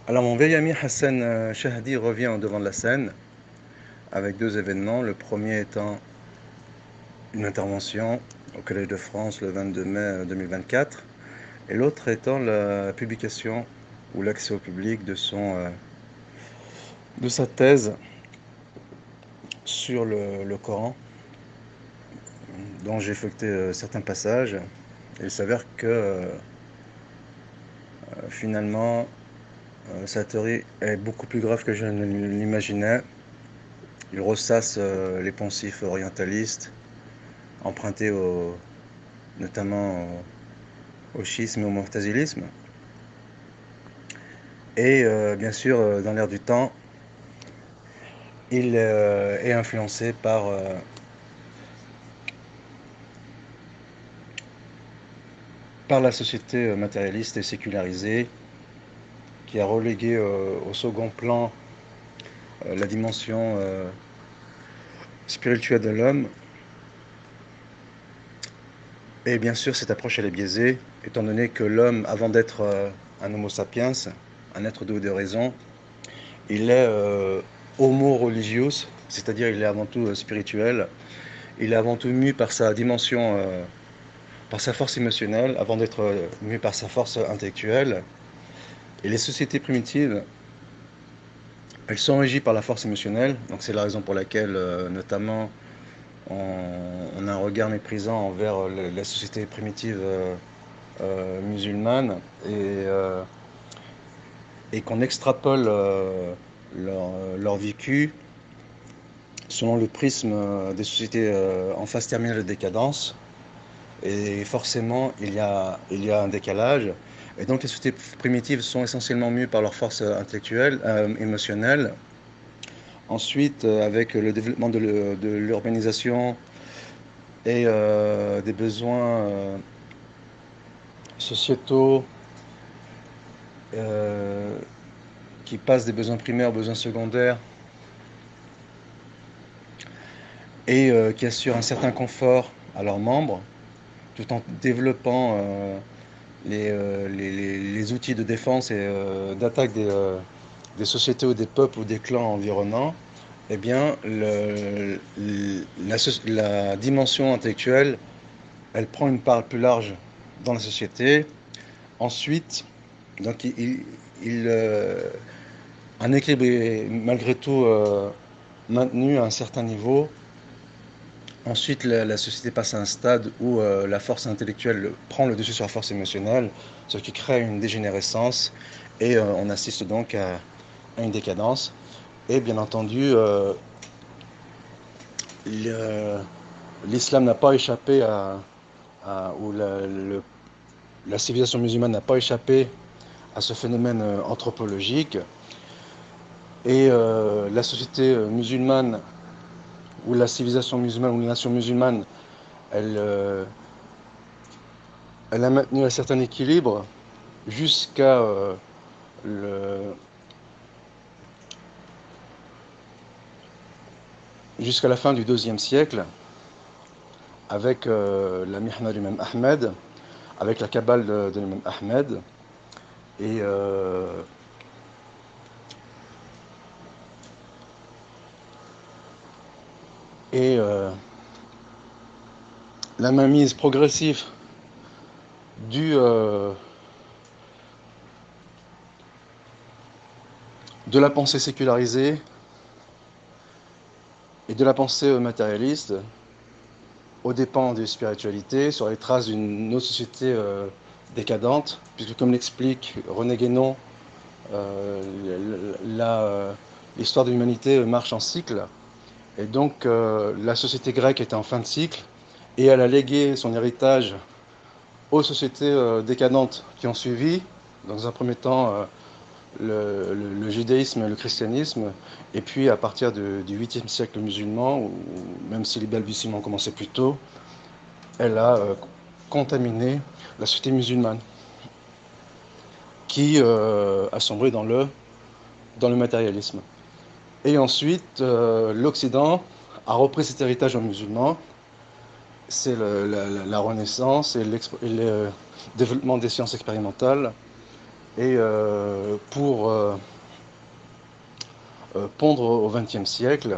Alors mon vieil ami Hassan Shahdi revient au devant de la scène avec deux événements. Le premier étant une intervention au Collège de France le 22 mai 2024 et l'autre étant la publication ou l'accès au public de sa thèse sur le Coran dont j'ai feuilleté certains passages. Et il s'avère que finalement sa théorie est beaucoup plus grave que je ne l'imaginais. Il ressasse les poncifs orientalistes empruntés notamment au schisme et au mu'tazilisme. Et bien sûr, dans l'air du temps, il est influencé par la société matérialiste et sécularisée qui a relégué au second plan la dimension spirituelle de l'homme. Et bien sûr, cette approche elle est biaisée, étant donné que l'homme, avant d'être un homo sapiens, un être doué de raison, il est homo religius, c'est-à-dire il est avant tout spirituel. Il est avant tout mu par sa dimension, par sa force émotionnelle, avant d'être mu par sa force intellectuelle. Et les sociétés primitives, elles sont régies par la force émotionnelle. Donc c'est la raison pour laquelle, notamment, on a un regard méprisant envers la société primitive musulmane et qu'on extrapole leur vécu selon le prisme des sociétés en phase terminale de décadence. Et forcément, il y a un décalage. Et donc les sociétés primitives sont essentiellement mues par leur force intellectuelle, émotionnelle. Ensuite, avec le développement de l'urbanisation et des besoins sociétaux qui passent des besoins primaires aux besoins secondaires et qui assurent un certain confort à leurs membres, tout en développant les outils de défense et d'attaque des sociétés ou des peuples ou des clans environnants, eh bien, la dimension intellectuelle, elle prend une part plus large dans la société. Ensuite, donc, un équilibre est malgré tout maintenu à un certain niveau. Ensuite, la société passe à un stade où la force intellectuelle prend le dessus sur la force émotionnelle, ce qui crée une dégénérescence et on assiste donc à une décadence. Et bien entendu, l'islam n'a pas échappé ou la civilisation musulmane n'a pas échappé à ce phénomène anthropologique. Et la société musulmane ou la civilisation musulmane ou la nation musulmane, elle a maintenu un certain équilibre jusqu'à jusqu'à la fin du IIe siècle, avec la mihna de l'imam Ahmed, avec la Kabbale de l'imam Ahmed, et et la mainmise progressive du, de la pensée sécularisée et de la pensée matérialiste aux dépens des spiritualités, sur les traces d'une autre société décadente, puisque comme l'explique René Guénon, l'histoire de l'humanité marche en cycle, et donc la société grecque était en fin de cycle, et elle a légué son héritage aux sociétés décadentes qui ont suivi, dans un premier temps le judaïsme et le christianisme, et puis à partir du 8e siècle musulman, où, même si les balbutiements ont commencé plus tôt, elle a contaminé la société musulmane, qui a sombré dans le matérialisme. Et ensuite, l'Occident a repris cet héritage aux musulmans. C'est la Renaissance et le développement des sciences expérimentales Et pour pondre au XXe siècle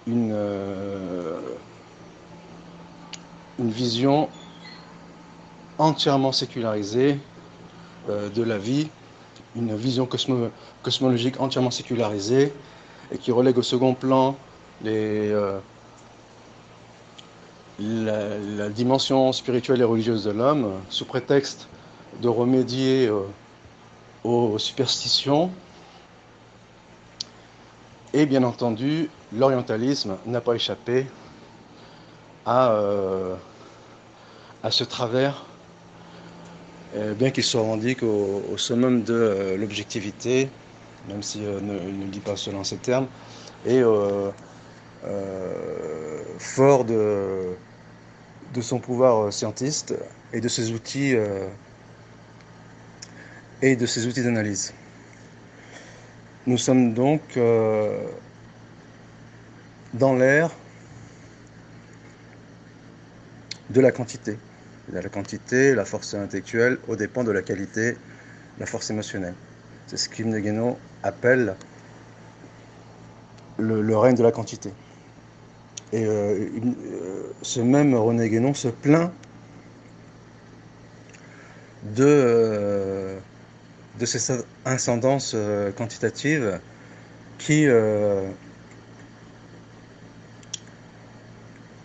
une vision entièrement sécularisée de la vie, une vision cosmologique entièrement sécularisée et qui relègue au second plan la dimension spirituelle et religieuse de l'homme sous prétexte de remédier aux superstitions. Et bien entendu, l'orientalisme n'a pas échappé à ce travers, bien qu'il se revendique au summum de l'objectivité, même s'il ne dit pas cela en ces termes, et fort de son pouvoir scientiste et de ses outils d'analyse. Nous sommes donc dans l'ère de la quantité. La quantité, la force intellectuelle, aux dépens de la qualité, la force émotionnelle. C'est ce qu'Yves de Guénon appelle le règne de la quantité. Et ce même René Guénon se plaint de ces ascendances quantitatives qui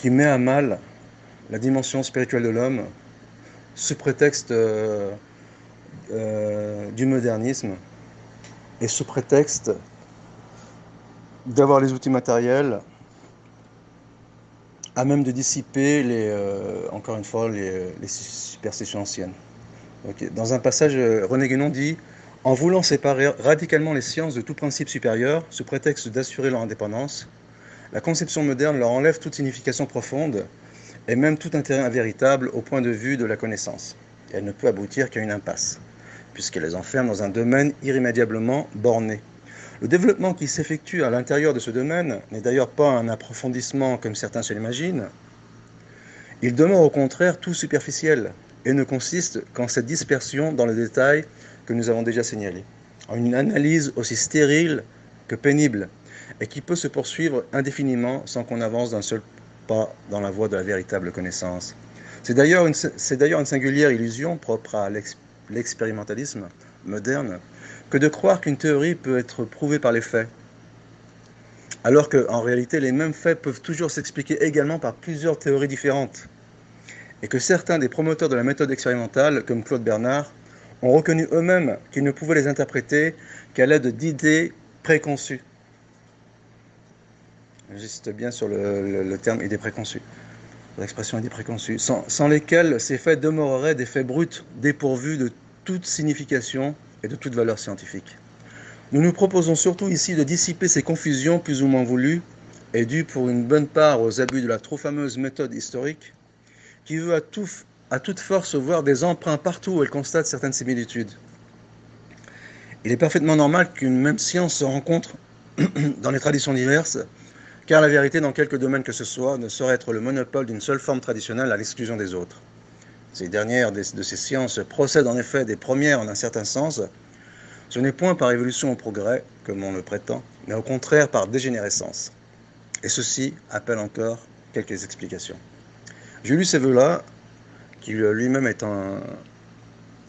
met à mal la dimension spirituelle de l'homme sous prétexte du modernisme et sous prétexte d'avoir les outils matériels à même de dissiper encore une fois les superstitions anciennes. Okay. Dans un passage, René Guénon dit « En voulant séparer radicalement les sciences de tout principe supérieur, sous prétexte d'assurer leur indépendance, la conception moderne leur enlève toute signification profonde et même tout intérêt véritable au point de vue de la connaissance. Et elle ne peut aboutir qu'à une impasse, puisqu'elle les enferme dans un domaine irrémédiablement borné. Le développement qui s'effectue à l'intérieur de ce domaine n'est d'ailleurs pas un approfondissement comme certains se l'imaginent. Il demeure au contraire tout superficiel et ne consiste qu'en cette dispersion dans le détail que nous avons déjà signalé, en une analyse aussi stérile que pénible et qui peut se poursuivre indéfiniment sans qu'on avance d'un seul pas dans la voie de la véritable connaissance. C'est d'ailleurs une singulière illusion propre à l'expérimentalisme moderne que de croire qu'une théorie peut être prouvée par les faits, alors qu'en réalité les mêmes faits peuvent toujours s'expliquer également par plusieurs théories différentes, et que certains des promoteurs de la méthode expérimentale, comme Claude Bernard, ont reconnu eux-mêmes qu'ils ne pouvaient les interpréter qu'à l'aide d'idées préconçues. J'insiste bien sur le terme idée préconçue, l'expression idée préconçue, sans lesquelles ces faits demeureraient des faits bruts, dépourvus de toute signification et de toute valeur scientifique. Nous nous proposons surtout ici de dissiper ces confusions plus ou moins voulues et dues pour une bonne part aux abus de la trop fameuse méthode historique, qui veut à toute force voir des emprunts partout où elle constate certaines similitudes. Il est parfaitement normal qu'une même science se rencontre dans les traditions diverses, car la vérité dans quelque domaine que ce soit ne saurait être le monopole d'une seule forme traditionnelle à l'exclusion des autres. Ces dernières de ces sciences procèdent en effet des premières en un certain sens. Ce n'est point par évolution au progrès, comme on le prétend, mais au contraire par dégénérescence. Et ceci appelle encore quelques explications. Julius Evola, qui lui-même est un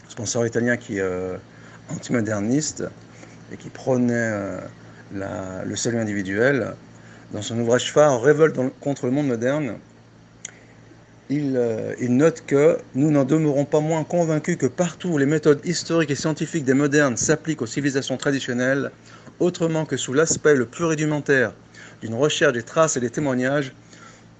sponsor italien qui est antimoderniste et qui prônait le salut individuel, dans son ouvrage phare « Révolte contre le monde moderne », il note que nous n'en demeurons pas moins convaincus que partout où les méthodes historiques et scientifiques des modernes s'appliquent aux civilisations traditionnelles, autrement que sous l'aspect le plus rudimentaire d'une recherche des traces et des témoignages,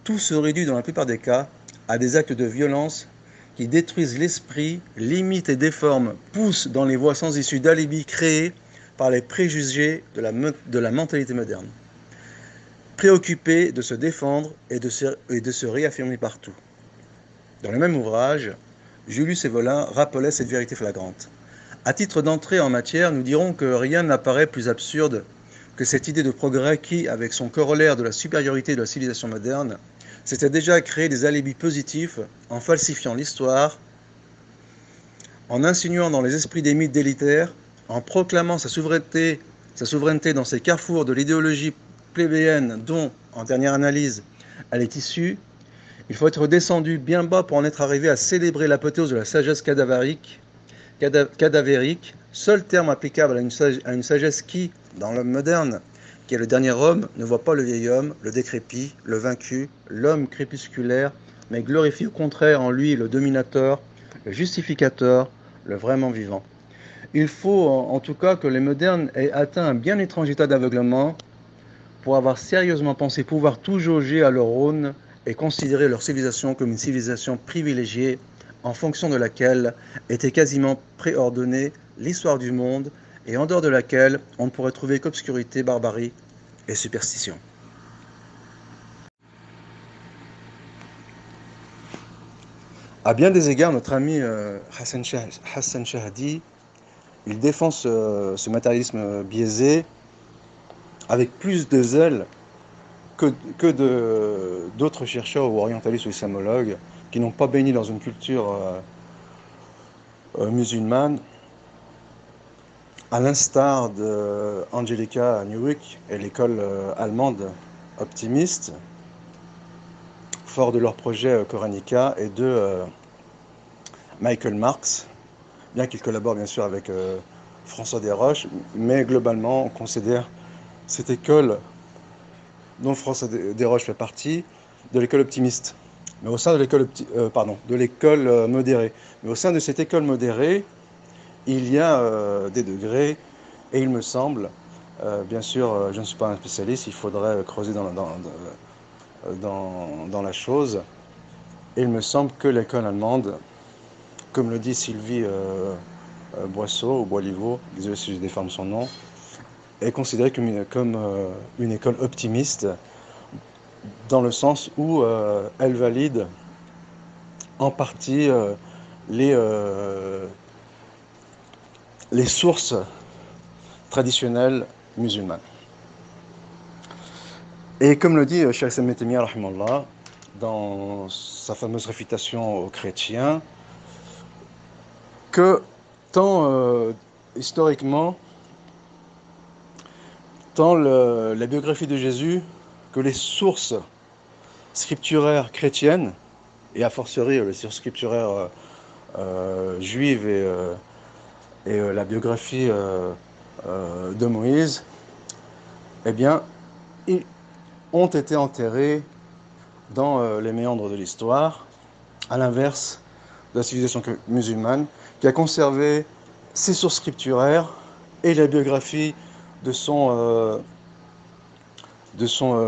tout se réduit dans la plupart des cas à des actes de violence qui détruisent l'esprit, limitent et déforment, poussent dans les voies sans issue d'alibi créées par les préjugés de la mentalité moderne, préoccupés de se défendre et de se réaffirmer partout. Dans le même ouvrage, Julius Evola rappelait cette vérité flagrante. À titre d'entrée en matière, nous dirons que rien n'apparaît plus absurde que cette idée de progrès qui, avec son corollaire de la supériorité de la civilisation moderne, s'était déjà créé des alibis positifs en falsifiant l'histoire, en insinuant dans les esprits des mythes délitaires, en proclamant sa souveraineté dans ces carrefours de l'idéologie plébéienne dont, en dernière analyse, elle est issue, il faut être descendu bien bas pour en être arrivé à célébrer l'apothéose de la sagesse cadavérique, seul terme applicable à une sagesse qui, dans l'homme moderne, qui est le dernier homme, ne voit pas le vieil homme, le décrépit, le vaincu, l'homme crépusculaire, mais glorifie au contraire en lui le dominateur, le justificateur, le vraiment vivant. Il faut en tout cas que les modernes aient atteint un bien étrange état d'aveuglement pour avoir sérieusement pensé pouvoir tout jauger à leur aune et considérer leur civilisation comme une civilisation privilégiée en fonction de laquelle était quasiment préordonnée l'histoire du monde et en dehors de laquelle on ne pourrait trouver qu'obscurité, barbarie et superstition. À bien des égards, notre ami Hassan Shahadi, il défend ce matérialisme biaisé avec plus de zèle que d'autres chercheurs ou orientalistes ou islamologues qui n'ont pas baigné dans une culture musulmane, à l'instar de Angelica Newick et l'école allemande optimiste, fort de leur projet Coranica, et de Michael Marx, bien qu'il collabore bien sûr avec François Desroches, mais globalement on considère cette école dont François Desroches fait partie, de l'école optimiste, mais au sein de l'école modérée. Mais au sein de cette école modérée, il y a des degrés, et il me semble, bien sûr, je ne suis pas un spécialiste, il faudrait creuser dans la chose, et il me semble que l'école allemande, comme le dit Sylvie Boisseau, ou Boiliveau, désolé si je déforme son nom, est considérée comme une école optimiste, dans le sens où elle valide en partie les sources traditionnelles musulmanes. Et comme le dit Cheikh Ibn Taymiyya rahimallah dans sa fameuse réfutation aux chrétiens, que tant historiquement, tant la biographie de Jésus que les sources scripturaires chrétiennes, et a fortiori les sources scripturaires juives et la biographie de Moïse, eh bien, ils ont été enterrés dans les méandres de l'histoire, à l'inverse de la civilisation musulmane, qui a conservé ses sources scripturaires et la biographie de son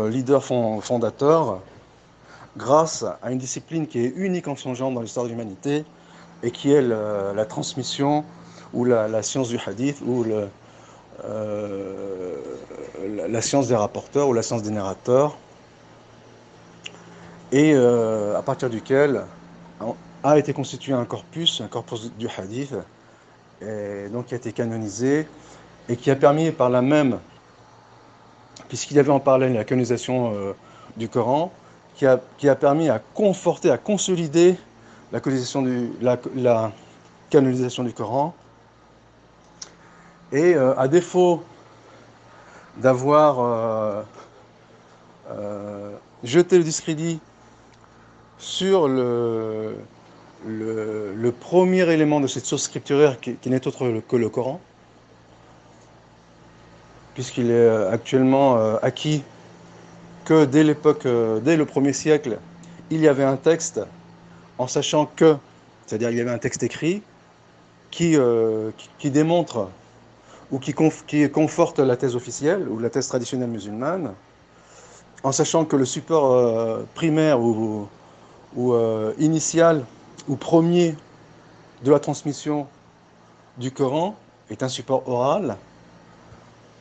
leader fondateur, grâce à une discipline qui est unique en son genre dans l'histoire de l'humanité, et qui est la transmission, ou la science du hadith, ou la science des rapporteurs, ou la science des narrateurs, et à partir duquel a été constitué un corpus du hadith, et donc qui a été canonisé, et qui a permis par là même, puisqu'il y avait en parallèle la canonisation du Coran, qui a permis à conforter, à consolider la canonisation du Coran. Et à défaut d'avoir jeté le discrédit sur le premier élément de cette source scripturaire qui n'est autre que le Coran, puisqu'il est actuellement acquis que dès le 1er siècle, il y avait un texte, en sachant que, c'est-à-dire il y avait un texte écrit qui démontre ou qui conforte la thèse officielle ou la thèse traditionnelle musulmane, en sachant que le support primaire ou initial ou premier de la transmission du Coran est un support oral.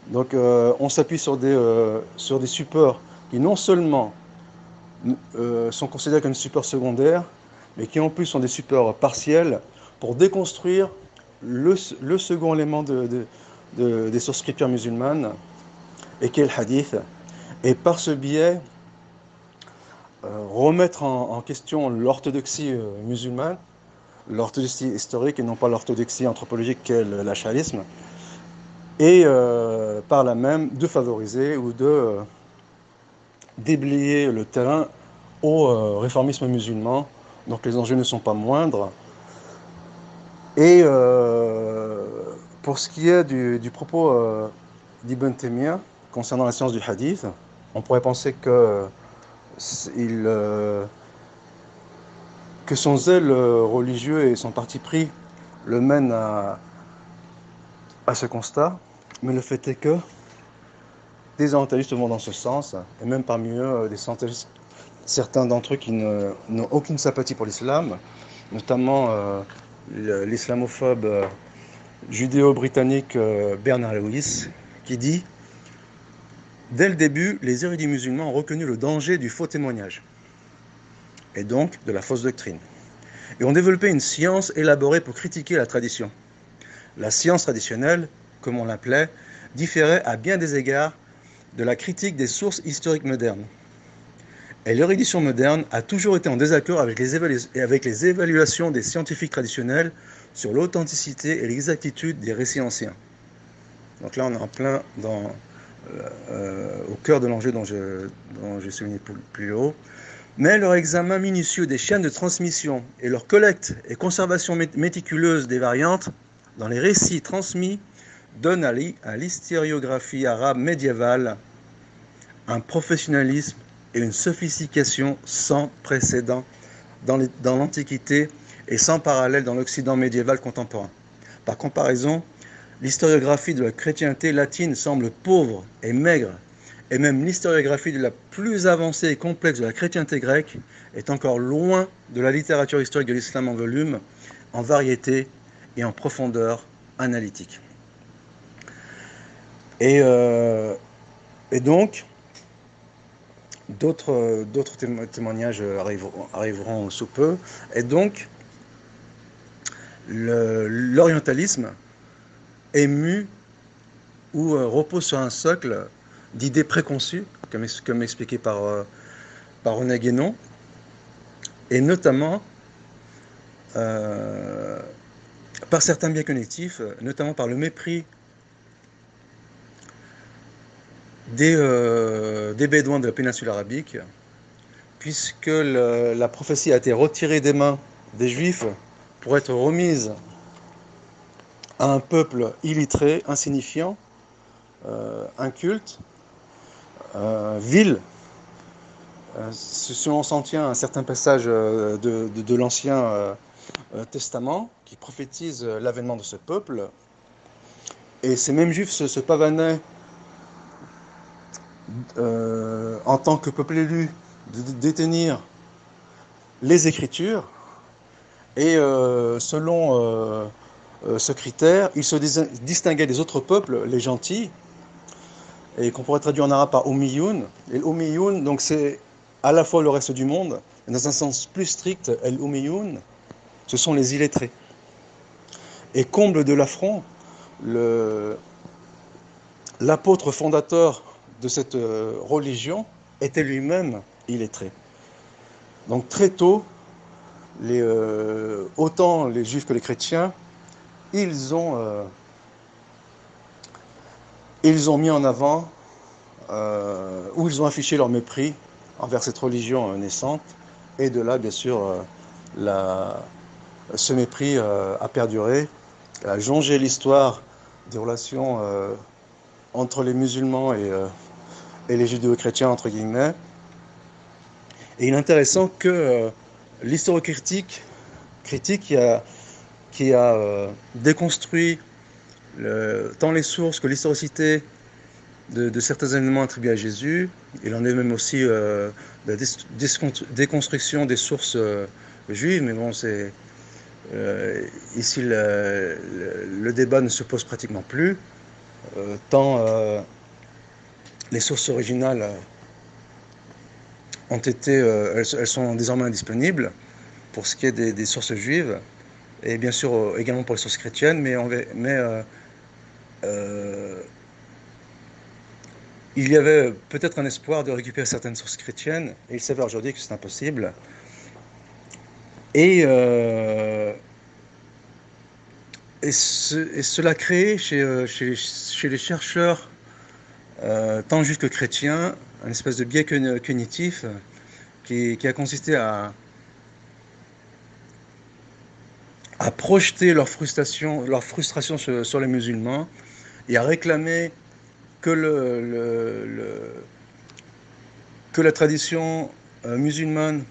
Donc on s'appuie sur des supports qui non seulement sont considérés comme supports secondaires, mais qui en plus sont des supports partiels pour déconstruire le second élément des sources scriptures musulmanes, et qui est le hadith, et par ce biais remettre en question l'orthodoxie musulmane, l'orthodoxie historique et non pas l'orthodoxie anthropologique qu'est l'acharisme, et par là même de favoriser ou de déblayer le terrain au réformisme musulman. Donc les enjeux ne sont pas moindres. Et pour ce qui est du propos d'Ibn Taymiyyah concernant la science du hadith, on pourrait penser que son zèle religieux et son parti pris le mènent à ce constat, mais le fait est que des orientalistes vont dans ce sens, et même parmi eux, des orientalistes, certains d'entre eux qui n'ont aucune sympathie pour l'islam, notamment l'islamophobe judéo-britannique Bernard Lewis, qui dit « Dès le début, les érudits musulmans ont reconnu le danger du faux témoignage, et donc de la fausse doctrine, et ont développé une science élaborée pour critiquer la tradition. La science traditionnelle, comme on l'appelait, différait à bien des égards de la critique des sources historiques modernes. Et l'érudition moderne a toujours été en désaccord avec les évaluations des scientifiques traditionnels sur l'authenticité et l'exactitude des récits anciens. » Donc là, on est en plein au cœur de l'enjeu dont j'ai souligné plus haut. Mais leur examen minutieux des chaînes de transmission et leur collecte et conservation méticuleuse des variantes dans les récits transmis donnent à l'historiographie arabe médiévale un professionnalisme et une sophistication sans précédent dans l'Antiquité et sans parallèle dans l'Occident médiéval contemporain. Par comparaison, l'historiographie de la chrétienté latine semble pauvre et maigre, et même l'historiographie de la plus avancée et complexe de la chrétienté grecque est encore loin de la littérature historique de l'islam en volume, en variété et en profondeur analytique. Et donc, d'autres témoignages arriveront sous peu. Et donc, l'orientalisme est mu ou repose sur un socle d'idées préconçues, comme expliqué par René Guénon, et notamment par certains biais connectifs, notamment par le mépris des Bédouins de la péninsule arabique, puisque la prophétie a été retirée des mains des Juifs pour être remise à un peuple illettré, insignifiant, inculte, vil. Si on s'en tient à un certain passage de l'Ancien Testament qui prophétise l'avènement de ce peuple, et ces mêmes Juifs se pavanaient en tant que peuple élu de détenir les Écritures, et selon ce critère, ils se distinguaient des autres peuples, les gentils, et qu'on pourrait traduire en arabe par Ummiyun. Et l'Ummiyun, donc c'est à la fois le reste du monde, et dans un sens plus strict, l'Ummiyun, ce sont les illettrés. Et comble de l'affront, l'apôtre fondateur de cette religion était lui-même illettré. Donc très tôt, autant les juifs que les chrétiens, ils ont mis en avant, ou ils ont affiché leur mépris envers cette religion naissante, et de là, bien sûr, ce mépris a perduré, a jongé l'histoire des relations entre les musulmans et les judéo-chrétiens, entre guillemets. Et il est intéressant que l'historiocritique qui a déconstruit tant les sources que l'historicité de certains événements attribués à Jésus. Il en est même aussi de la déconstruction des sources juives, mais bon, ici le débat ne se pose pratiquement plus, tant les sources originales elles sont désormais indisponibles pour ce qui est des sources juives, et bien sûr également pour les sources chrétiennes, mais il y avait peut-être un espoir de récupérer certaines sources chrétiennes, et il s'avère aujourd'hui que c'est impossible. Et et cela a créé chez les chercheurs, tant juifs que chrétiens, un espèce de biais cognitif qui a consisté à projeter leur frustration sur les musulmans et à réclamer que, que la tradition musulmane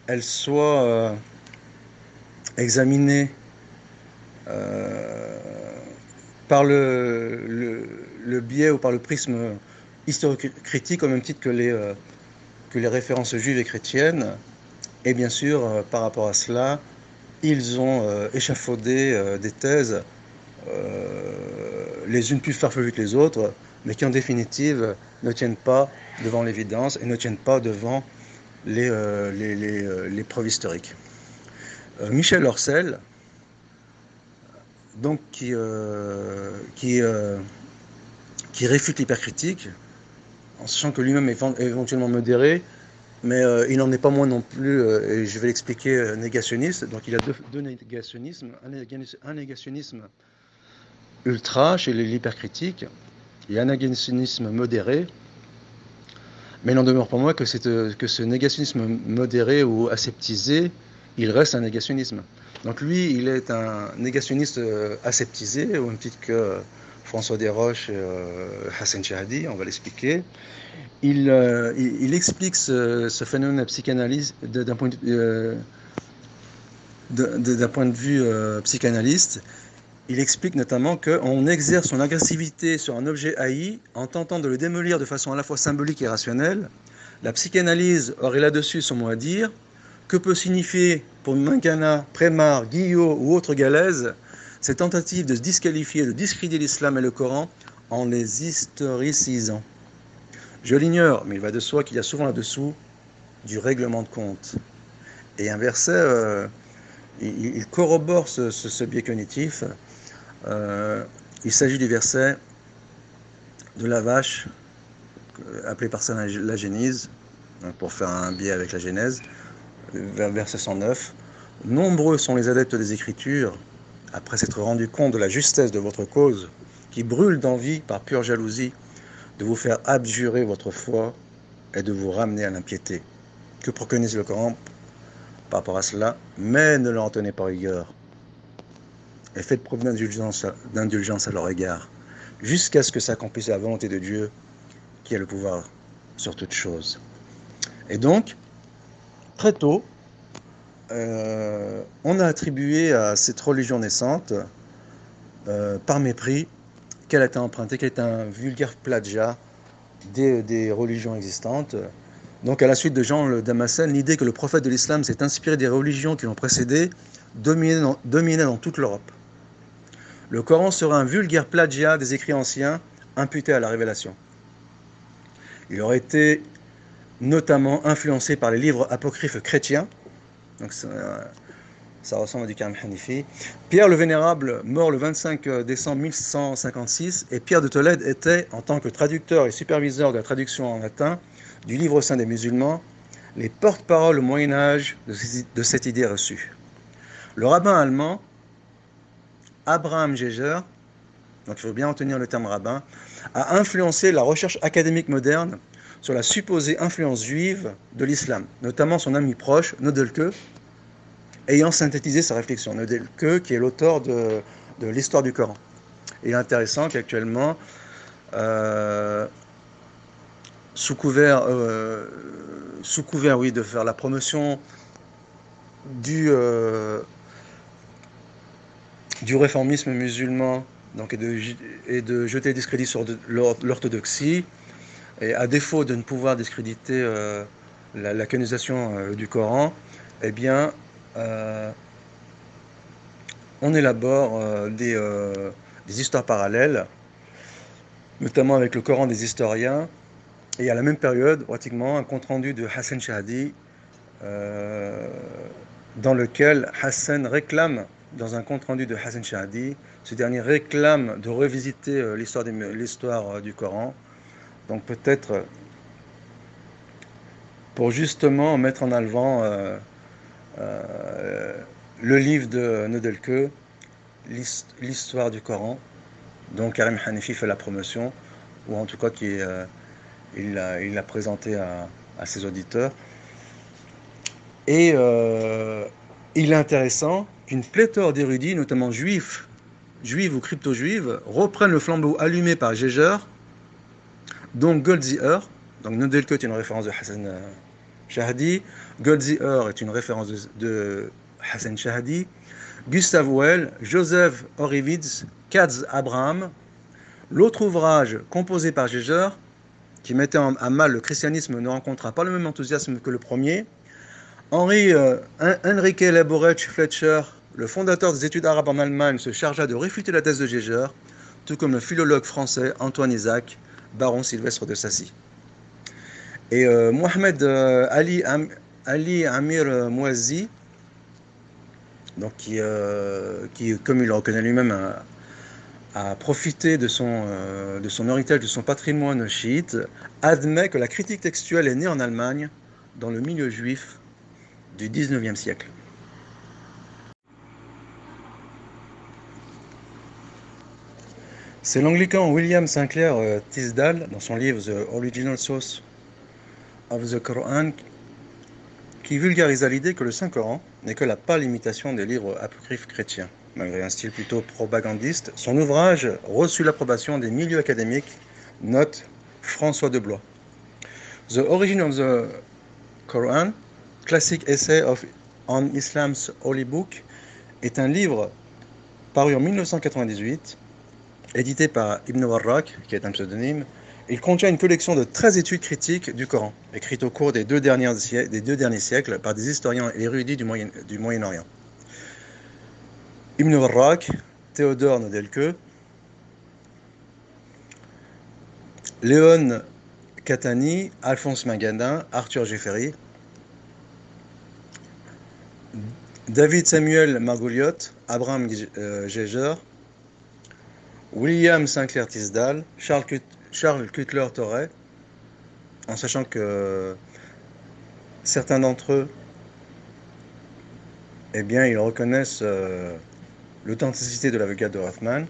elle soit examinée par le biais ou par le prisme historique-critique au même titre que les références juives et chrétiennes. Et bien sûr, par rapport à cela, ils ont échafaudé des thèses, les unes plus farfelues que les autres, mais qui en définitive ne tiennent pas devant l'évidence et ne tiennent pas devant les preuves historiques. Michel Orcel, donc qui réfute l'hypercritique, en sachant que lui-même est éventuellement modéré, mais il n'en est pas moins non plus, et je vais l'expliquer, négationniste. Donc il y a deux négationnismes, un négationnisme ultra chez l'hypercritique et un négationnisme modéré. Mais il n'en demeure pas moins que ce négationnisme modéré ou aseptisé, il reste un négationnisme. Donc lui, il est un négationniste aseptisé, au même titre que François Desroches et Hassan Shahadi, on va l'expliquer. Il explique ce phénomène de psychanalyse d'un point de vue psychanalyste. Il explique notamment qu'on exerce son agressivité sur un objet haï en tentant de le démolir de façon à la fois symbolique et rationnelle. La psychanalyse aurait là-dessus son mot à dire. Que peut signifier pour Mangana, Prémar, Guillot ou autres galaises ces tentatives de se disqualifier, de discréditer l'islam et le Coran en les historicisant? Je l'ignore, mais il va de soi qu'il y a souvent là-dessous du règlement de compte. Et un verset, il corrobore ce biais cognitif. Il s'agit du verset de la vache, appelé par ça la Génise, pour faire un biais avec la Genèse, verset 109. Nombreux sont les adeptes des Écritures, après s'être rendu compte de la justesse de votre cause, qui brûlent d'envie par pure jalousie de vous faire abjurer votre foi et de vous ramener à l'impiété. Que préconise le Coran par rapport à cela? Mais ne leur en tenez pas rigueur et faites preuve d'indulgence à leur égard, jusqu'à ce que s'accomplisse la volonté de Dieu, qui a le pouvoir sur toute chose. Et donc, très tôt, on a attribué à cette religion naissante, par mépris, qu'elle a été empruntée, qu'elle est un vulgaire plagiat des religions existantes. Donc à la suite de Jean le Damascène, l'idée que le prophète de l'islam s'est inspiré des religions qui l'ont précédé dominait dans toute l'Europe. Le Coran sera un vulgaire plagiat des écrits anciens imputés à la révélation. Il aurait été notamment influencé par les livres apocryphes chrétiens. Donc ça ressemble à du Karim Hanifi. Pierre le Vénérable, mort le 25 décembre 1156, et Pierre de Tolède était, en tant que traducteur et superviseur de la traduction en latin du livre saint des musulmans, les porte-paroles au Moyen-Âge de cette idée reçue. Le rabbin allemand Abraham Jäger, donc il faut bien retenir le terme rabbin, a influencé la recherche académique moderne sur la supposée influence juive de l'islam, notamment son ami proche, Nodelke, ayant synthétisé sa réflexion. Nodelke, qui est l'auteur de l'histoire du Coran. Et il est intéressant qu'actuellement, sous couvert de faire la promotion du réformisme musulman, donc, et de jeter discrédit sur l'orthodoxie, et à défaut de ne pouvoir discréditer la canonisation du Coran, eh bien, on élabore des histoires parallèles, notamment avec le Coran des historiens, et à la même période, pratiquement, un compte-rendu de Hassan Shahadi, dans lequel Hassan réclame, dans un compte-rendu de Hassan Shahadi, ce dernier réclame de revisiter l'histoire du Coran, donc peut-être pour justement mettre en avant le livre de Nodelke, l'histoire du Coran, dont Karim Hanifi fait la promotion, ou en tout cas il l'a présenté à ses auditeurs. Et il est intéressant qu'une pléthore d'érudits, notamment juifs ou crypto-juives, reprennent le flambeau allumé par Geiger, dont Goldziher. Donc Nodelke est une référence de Hassan Shahdi, Goldziher est une référence de Hassan Shahdi, Gustav Well, Joseph Horowitz, Katz Abraham. L'autre ouvrage composé par Geiger, qui mettait à mal le christianisme, ne rencontra pas le même enthousiasme que le premier. Henrique Laborech Fletcher, le fondateur des études arabes en Allemagne, se chargea de réfuter la thèse de Geiger, tout comme le philologue français Antoine Isaac, baron Sylvestre de Sassy. Et Mohamed Ali Amir Mouazi, donc qui, comme il le reconnaît lui-même, a profité de son héritage, de son patrimoine chiite, admet que la critique textuelle est née en Allemagne, dans le milieu juif du XIXe siècle. C'est l'anglican William Sinclair Tisdale, dans son livre The Original Source of the Quran, qui vulgarisa l'idée que le Saint-Coran n'est que la pâle imitation des livres apocryphes chrétiens. Malgré un style plutôt propagandiste, son ouvrage reçut l'approbation des milieux académiques, note François de Blois. The Origin of the Quran, Classic Essay on Islam's Holy Book, est un livre paru en 1998, édité par Ibn Warraq, qui est un pseudonyme. Il contient une collection de 13 études critiques du Coran, écrites au cours des deux derniers siècles par des historiens érudits du Moyen-Orient. Ibn Warraq, Théodore Nodelke, Léon Catani, Alphonse Magadin, Arthur Jeffery, David Samuel Margoliouth, Abraham Geiger, William Sinclair Tisdale, Charles Cutler Torrey, en sachant que certains d'entre eux, eh bien, ils reconnaissent l'authenticité de la Vulgate de Rothman,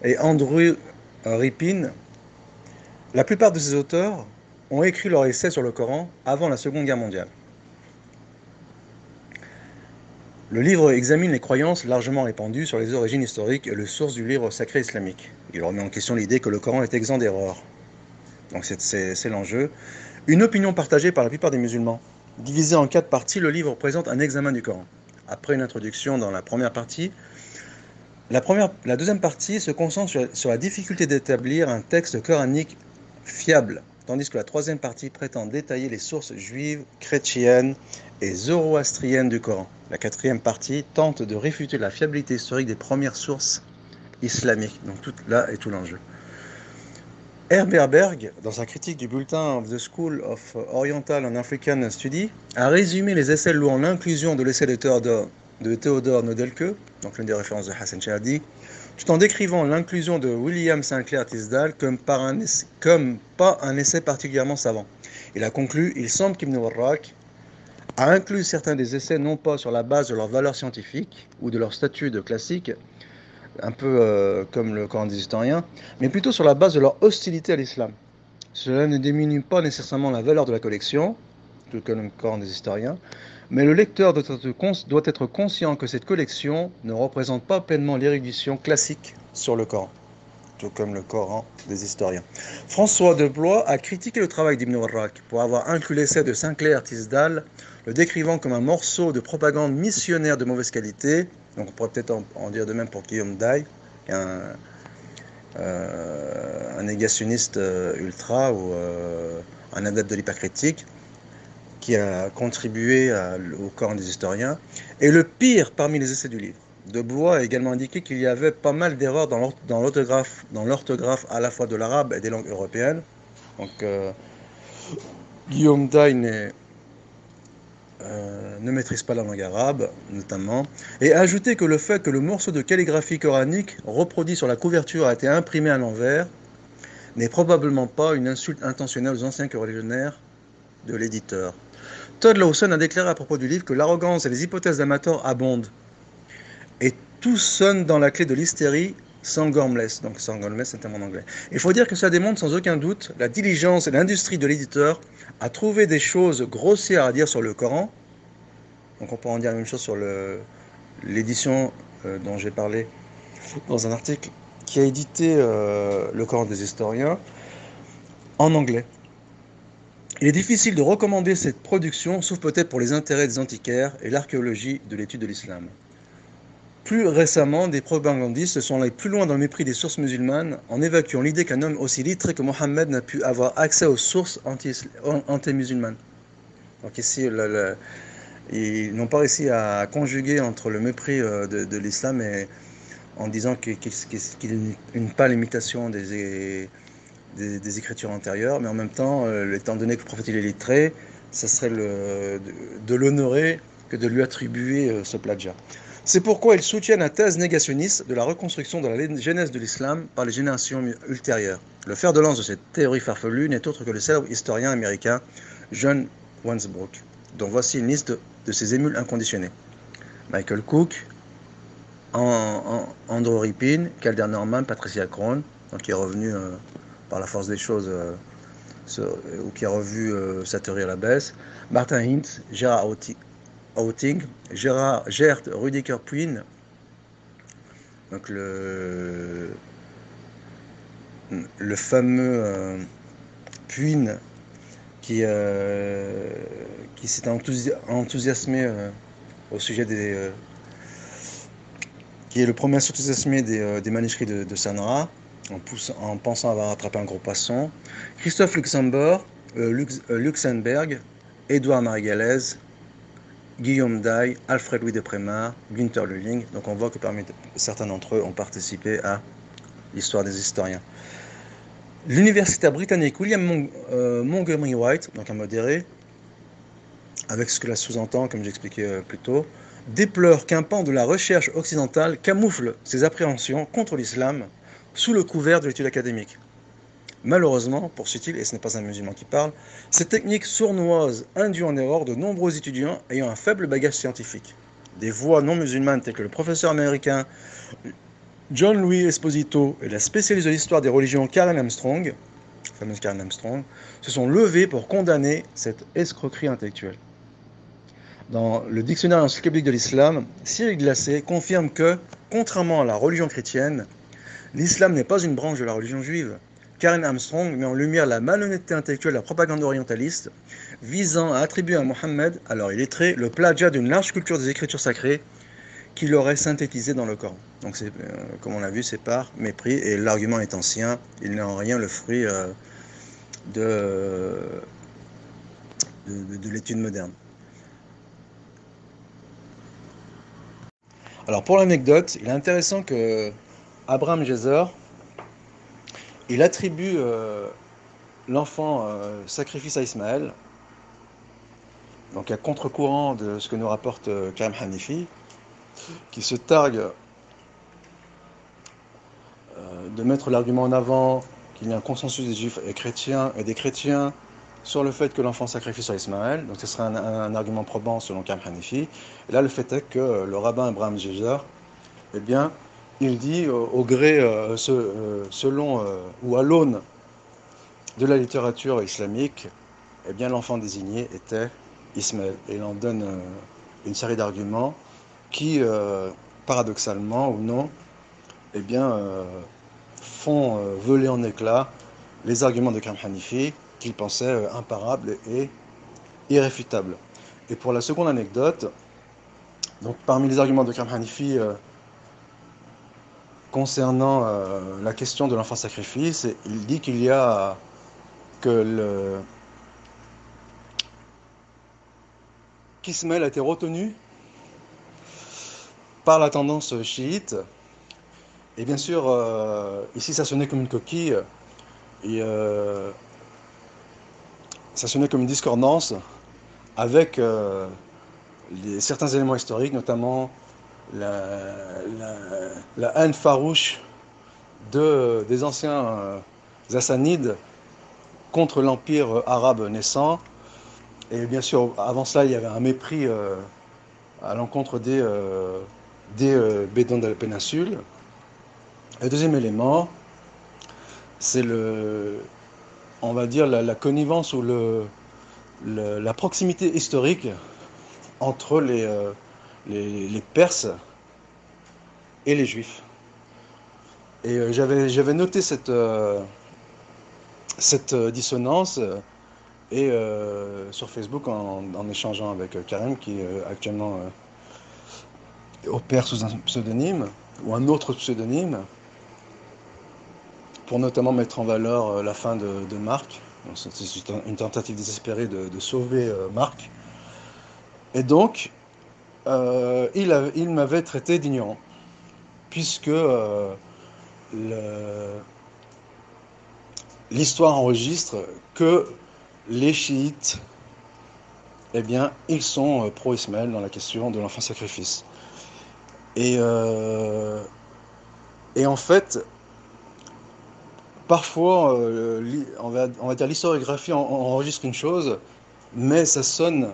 et Andrew Ripin. La plupart de ces auteurs ont écrit leur essai sur le Coran avant la Seconde Guerre mondiale. Le livre examine les croyances largement répandues sur les origines historiques et les sources du livre sacré islamique. Il remet en question l'idée que le Coran est exempt d'erreurs. Donc c'est l'enjeu. Une opinion partagée par la plupart des musulmans. Divisé en 4 parties, le livre présente un examen du Coran. Après une introduction dans la première partie, la deuxième partie se concentre sur la difficulté d'établir un texte coranique fiable, tandis que la troisième partie prétend détailler les sources juives, chrétiennes et zoroastriennes du Coran. La quatrième partie tente de réfuter la fiabilité historique des premières sources islamiques. Donc là est tout l'enjeu. Herbert Berg, dans sa critique du bulletin of the School of Oriental and African Study, a résumé les essais louant l'inclusion de l'essai de Théodore Nodelke, donc l'une des références de Hassan Shahdi, tout en décrivant l'inclusion de William Sinclair Tisdale comme pas un essai particulièrement savant. Il a conclu: il semble qu'Ibn Warraq a inclus certains des essais non pas sur la base de leur valeur scientifique ou de leur statut de classique, un peu comme le Coran des historiens, mais plutôt sur la base de leur hostilité à l'islam. Cela ne diminue pas nécessairement la valeur de la collection, tout comme le Coran des historiens, mais le lecteur doit être conscient que cette collection ne représente pas pleinement l'érudition classique sur le Coran, tout comme le Coran des historiens. François de Blois a critiqué le travail d'Ibn Warraq pour avoir inclus l'essai de Sinclair Tisdale, le décrivant comme un morceau de propagande missionnaire de mauvaise qualité. Donc on pourrait peut-être en dire de même pour Guillaume Day, qui est un négationniste ultra ou un adepte de l'hypercritique, qui a contribué au Coran des historiens. Et le pire parmi les essais du livre. De Blois a également indiqué qu'il y avait pas mal d'erreurs dans l'orthographe à la fois de l'arabe et des langues européennes. Donc Guillaume Day ne maîtrise pas la langue arabe, notamment, et a ajouté que le fait que le morceau de calligraphie coranique reproduit sur la couverture a été imprimé à l'envers n'est probablement pas une insulte intentionnelle aux anciens religionnaires de l'éditeur. Todd Lawson a déclaré à propos du livre que l'arrogance et les hypothèses d'amateurs abondent. Et tout sonne dans la clé de l'hystérie sans gormless. Donc sans gormless, c'est un terme en anglais. Il faut dire que ça démontre sans aucun doute la diligence et l'industrie de l'éditeur à trouver des choses grossières à dire sur le Coran. Donc on peut en dire la même chose sur l'édition dont j'ai parlé dans un article qui a édité le Coran des historiens en anglais. Il est difficile de recommander cette production, sauf peut-être pour les intérêts des antiquaires et l'archéologie de l'étude de l'islam. Plus récemment, des propagandistes se sont allés plus loin dans le mépris des sources musulmanes en évacuant l'idée qu'un homme aussi littré que Mohammed n'a pu avoir accès aux sources anti-musulmanes. Donc ici, ils n'ont pas réussi à conjuguer entre le mépris de l'islam et en disant qu'il n'est une pâle imitation des écritures antérieures, mais en même temps, étant donné que le prophète il est littré, ça serait de l'honorer que de lui attribuer ce plagiat. C'est pourquoi ils soutiennent la thèse négationniste de la reconstruction de la genèse de l'islam par les générations ultérieures. Le fer de lance de cette théorie farfelue n'est autre que le célèbre historien américain John Wensbrook, dont voici une liste de ses émules inconditionnés. Michael Cook, Andrew Rippin, Calder Norman, Patricia Crone, donc qui est revenu par la force des choses, ou qui a revu sa théorie à la baisse, Martin Hintz, Gerard Outing, Gert Rudiker Puin, donc le fameux Puin qui s'est enthousiasmé au sujet qui est le premier enthousiasmé des manuscrits de Sanra, en pensant avoir attrapé un gros poisson. Christophe Luxembourg, Édouard Marie-Galès, Guillaume Daille, Alfred Louis de Prémar, Günther Lulling. Donc on voit que parmi certains d'entre eux ont participé à l'histoire des historiens. L'universitaire britannique William Montgomery White, donc un modéré, avec ce que cela sous-entend, comme j'expliquais plus tôt, déplore qu'un pan de la recherche occidentale camoufle ses appréhensions contre l'islam sous le couvert de l'étude académique. Malheureusement, poursuit-il, et ce n'est pas un musulman qui parle, cette technique sournoise induit en erreur de nombreux étudiants ayant un faible bagage scientifique. Des voix non musulmanes telles que le professeur américain John Louis Esposito et la spécialiste de l'histoire des religions Karen Armstrong, la fameuse Karen Armstrong, se sont levées pour condamner cette escroquerie intellectuelle. Dans le dictionnaire encyclopédique de l'islam, Cyril Glacé confirme que, contrairement à la religion chrétienne, l'islam n'est pas une branche de la religion juive. Karen Armstrong met en lumière la malhonnêteté intellectuelle de la propagande orientaliste visant à attribuer à Mohammed, alors illettré, le plagiat d'une large culture des écritures sacrées qu'il aurait synthétisé dans le Coran. Donc, comme on l'a vu, c'est par mépris, et l'argument est ancien, il n'est en rien le fruit de l'étude moderne. Alors, pour l'anecdote, il est intéressant que Abraham Gezer, il attribue l'enfant sacrifice à Ismaël, donc à contre-courant de ce que nous rapporte Karim Hanifi, qui se targue de mettre l'argument en avant qu'il y a un consensus des juifs et des chrétiens sur le fait que l'enfant sacrifie sur Ismaël, donc ce serait un argument probant selon Karim Hanifi. Et là, le fait est que le rabbin Abraham Gezer, eh bien, il dit au gré, selon ou à l'aune de la littérature islamique, eh bien, l'enfant désigné était Ismaël. Et il en donne une série d'arguments qui, paradoxalement ou non, eh bien, font voler en éclats les arguments de Karim Hanifi qu'il pensait imparables et irréfutables. Et pour la seconde anecdote, donc parmi les arguments de Karim Hanifi concernant la question de l'enfant sacrifice, il dit qu'il y a qu'Ismaël a été retenu par la tendance chiite. Et bien sûr, ici ça sonnait comme une coquille, et ça sonnait comme une discordance avec certains éléments historiques, notamment la haine farouche des anciens Hassanides contre l'empire arabe naissant. Et bien sûr, avant cela, il y avait un mépris à l'encontre des bédouins de la péninsule. Et le deuxième élément, c'est on va dire la connivence ou la proximité historique entre les Perses et les Juifs. Et j'avais noté cette dissonance sur Facebook en échangeant avec Karim qui actuellement opère sous un pseudonyme ou un autre pseudonyme pour notamment mettre en valeur la fin de Marc. C'est une tentative désespérée de sauver Marc. Et donc, il m'avait traité d'ignorant, puisque l'histoire enregistre que les chiites, eh bien, ils sont pro-Ismaël dans la question de l'enfant sacrifice. Et en fait, parfois, on va dire l'historiographie enregistre une chose, mais ça sonne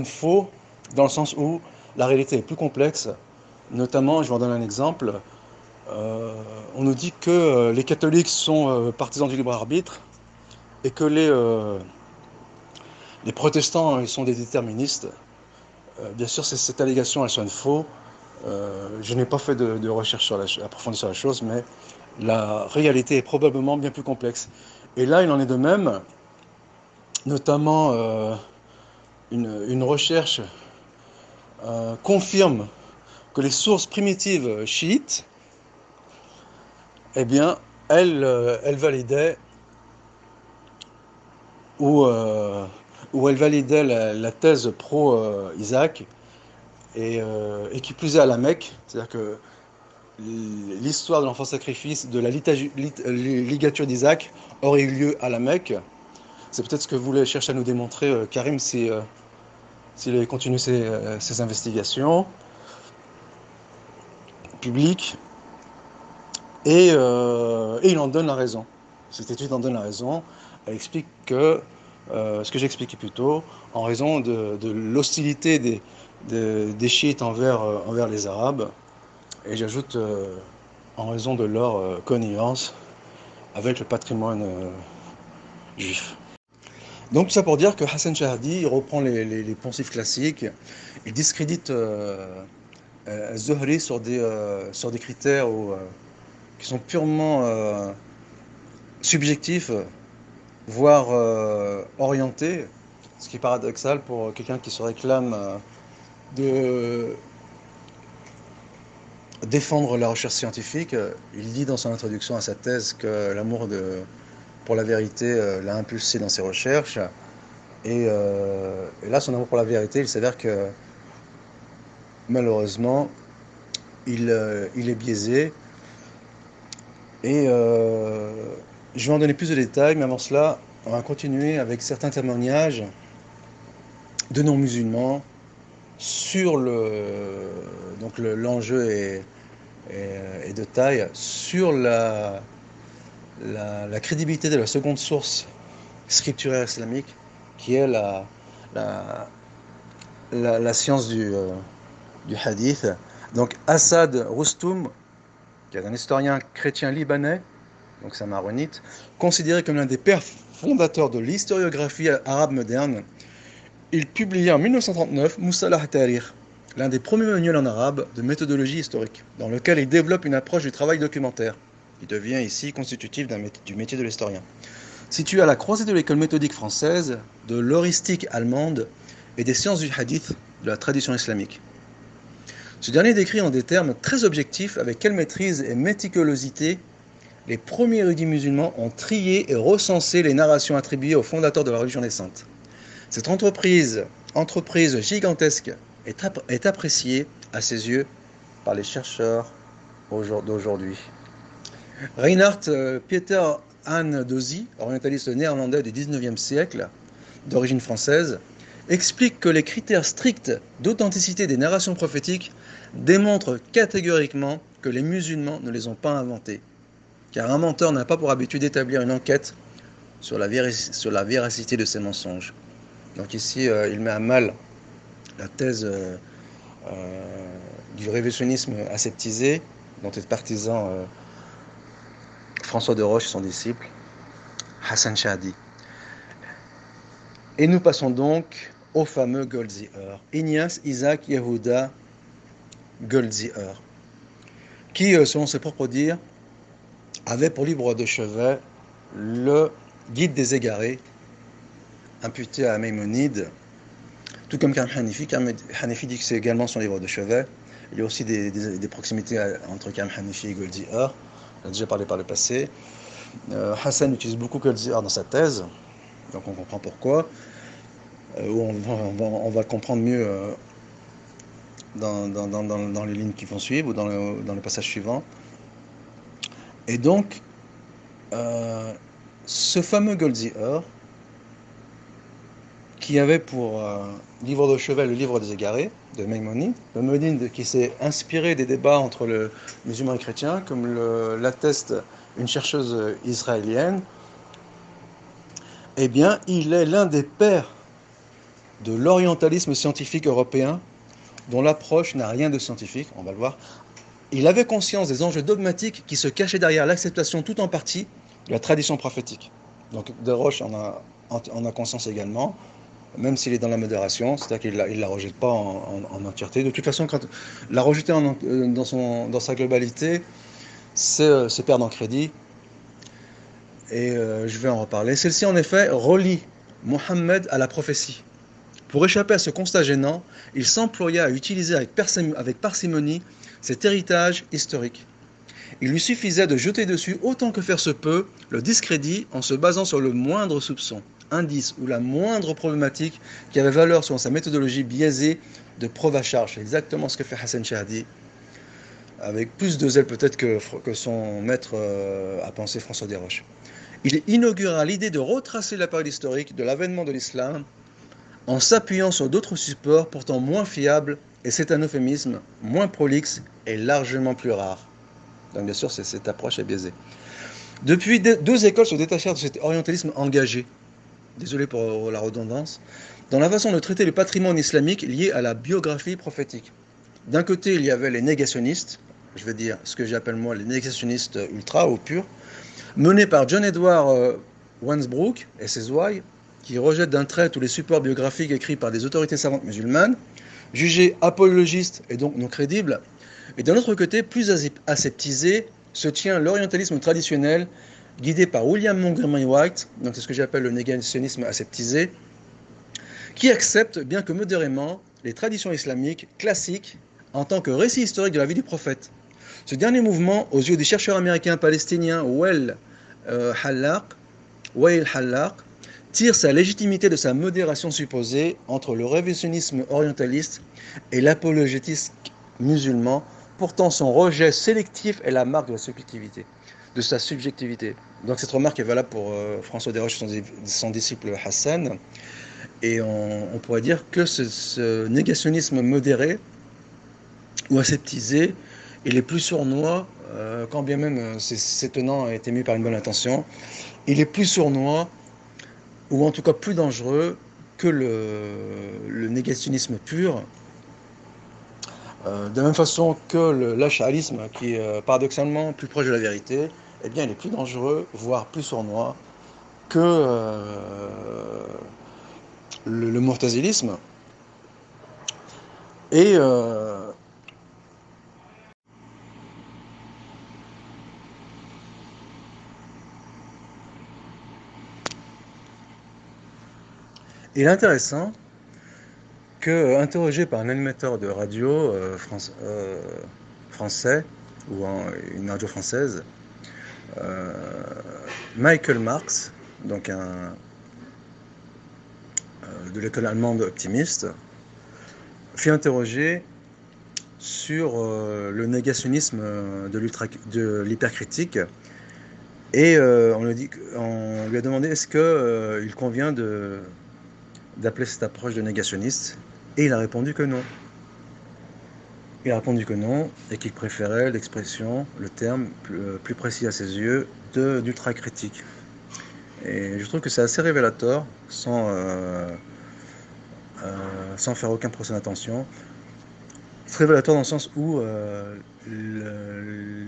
faux dans le sens où la réalité est plus complexe. Notamment, je vais en donner un exemple. On nous dit que les catholiques sont partisans du libre arbitre et que les protestants ils sont des déterministes. Bien sûr, cette allégation elle sonne faux. Je n'ai pas fait de recherche approfondie sur la chose, mais la réalité est probablement bien plus complexe. Et là, il en est de même, notamment une recherche confirme que les sources primitives chiites, eh bien, elles validaient ou elles validaient la thèse pro-Isaac et qui plus est à la Mecque, c'est-à-dire que l'histoire de l'enfant sacrifice, de la ligature d'Isaac aurait eu lieu à la Mecque. C'est peut-être ce que voulait chercher à nous démontrer Karim s'il avait continué ses investigations publiques. Et il en donne la raison. Cette étude en donne la raison. Elle explique que, ce que j'expliquais plus tôt, en raison de l'hostilité des chiites envers les Arabes, et j'ajoute en raison de leur connivence avec le patrimoine juif. Donc tout ça pour dire que Hassan Shahdi il reprend les poncifs classiques, il discrédite Zuhri sur des critères qui sont purement subjectifs, voire orientés, ce qui est paradoxal pour quelqu'un qui se réclame de défendre la recherche scientifique. Il dit dans son introduction à sa thèse que l'amour pour la vérité l'a impulsé dans ses recherches. Et là, son amour pour la vérité, il s'avère que malheureusement, il est biaisé. Et je vais en donner plus de détails, mais avant cela, on va continuer avec certains témoignages de non-musulmans sur l'enjeu est de taille, sur la crédibilité de la seconde source scripturaire islamique, qui est la science du hadith. Donc Assad Roustoum, qui est un historien chrétien libanais, donc c'est un maronite, considéré comme l'un des pères fondateurs de l'historiographie arabe moderne, il publia en 1939 Musalah Tarikh, l'un des premiers manuels en arabe de méthodologie historique, dans lequel il développe une approche du travail documentaire, qui devient ici constitutif du métier de l'historien. Situé à la croisée de l'école méthodique française, de l'heuristique allemande et des sciences du hadith de la tradition islamique. Ce dernier décrit en des termes très objectifs avec quelle maîtrise et méticulosité les premiers érudits musulmans ont trié et recensé les narrations attribuées aux fondateurs de la religion naissante. Cette entreprise gigantesque est appréciée à ses yeux par les chercheurs d'aujourd'hui. Reinhard Peter Anne Dozy, orientaliste néerlandais du XIXe siècle, d'origine française, explique que les critères stricts d'authenticité des narrations prophétiques démontrent catégoriquement que les musulmans ne les ont pas inventés, car un menteur n'a pas pour habitude d'établir une enquête sur la véracité de ses mensonges. Donc ici, il met à mal la thèse du révisionnisme aseptisé, dont est partisan François de Roche et son disciple, Hassan Shahdi. Et nous passons donc au fameux Goldziher, Ignace Isaac Yehuda Goldziher, qui, selon ses propres dires, avait pour livre de chevet le Guide des égarés, imputé à Maïmonide, tout comme Karim Hanifi. Karim Hanifi dit que c'est également son livre de chevet. Il y a aussi des proximités entre Karim Hanifi et Goldziher. On a déjà parlé par le passé. Hassan utilise beaucoup Goldziher dans sa thèse, donc on comprend pourquoi. On va comprendre mieux dans les lignes qui vont suivre ou dans le passage suivant. Et donc, ce fameux Goldziher, qui avait pour livre de chevet le livre des égarés de Maïmonide, qui s'est inspiré des débats entre le musulman et le chrétien, comme l'atteste une chercheuse israélienne. Eh bien, il est l'un des pères de l'orientalisme scientifique européen, dont l'approche n'a rien de scientifique, on va le voir. Il avait conscience des enjeux dogmatiques qui se cachaient derrière l'acceptation tout en partie de la tradition prophétique. Donc de Roche en a conscience également, même s'il est dans la modération, c'est-à-dire qu'il ne la rejette pas en entièreté. De toute façon, quand la rejeter dans sa globalité, c'est perdre en crédit. Et je vais en reparler. Celle-ci, en effet, relie Mohammed à la prophétie. Pour échapper à ce constat gênant, il s'employa à utiliser avec parcimonie cet héritage historique. Il lui suffisait de jeter dessus, autant que faire se peut, le discrédit en se basant sur le moindre soupçon, indice ou la moindre problématique qui avait valeur selon sa méthodologie biaisée de preuve à charge. C'est exactement ce que fait Hassan Shahdi, avec plus de zèle peut-être que son maître a pensé François Desroches. Il inaugura l'idée de retracer la période historique de l'avènement de l'islam en s'appuyant sur d'autres supports pourtant moins fiables, et c'est un euphémisme, moins prolixe et largement plus rare. Donc bien sûr, cette approche est biaisée. Depuis, deux écoles se détachèrent de cet orientalisme engagé, désolé pour la redondance, dans la façon de traiter le patrimoine islamique lié à la biographie prophétique. D'un côté, il y avait les négationnistes, je vais dire ce que j'appelle moi les négationnistes ultra ou purs, menés par John Edward Wansbrook et ses ouailles, qui rejettent d'un trait tous les supports biographiques écrits par des autorités savantes musulmanes, jugés apologistes et donc non crédibles. Et d'un autre côté, plus aseptisé, se tient l'orientalisme traditionnel, guidé par William Montgomery White, donc c'est ce que j'appelle le négationnisme aseptisé, qui accepte, bien que modérément, les traditions islamiques classiques en tant que récit historique de la vie du prophète. Ce dernier mouvement, aux yeux du chercheur américain palestinien Wael Hallaq, tire sa légitimité de sa modération supposée entre le révisionnisme orientaliste et l'apologétisme musulman. Pourtant, son rejet sélectif est la marque de sa subjectivité. Donc cette remarque est valable pour François Desroches, son disciple Hassan. Et on pourrait dire que ce négationnisme modéré ou aseptisé, il est plus sournois, quand bien même ses tenants étaient émus par une bonne intention, il est plus sournois, ou en tout cas plus dangereux, que le négationnisme pur. De la même façon que l'ash'arisme, qui est paradoxalement plus proche de la vérité, eh bien il est plus dangereux, voire plus sournois, que le mu'tazilisme. Et il est intéressant que, interrogé par un animateur de radio français, ou une radio française, Michael Marx, donc de l'école allemande optimiste, fut interrogé sur le négationnisme de l'hypercritique, et on lui a demandé est-ce qu'il convient d'appeler cette approche de négationniste, et il a répondu que non. Il a répondu que non, et qu'il préférait l'expression, le terme plus précis à ses yeux, d'ultra-critique. Et je trouve que c'est assez révélateur, sans faire aucun procès d'intention, C'est révélateur dans le sens où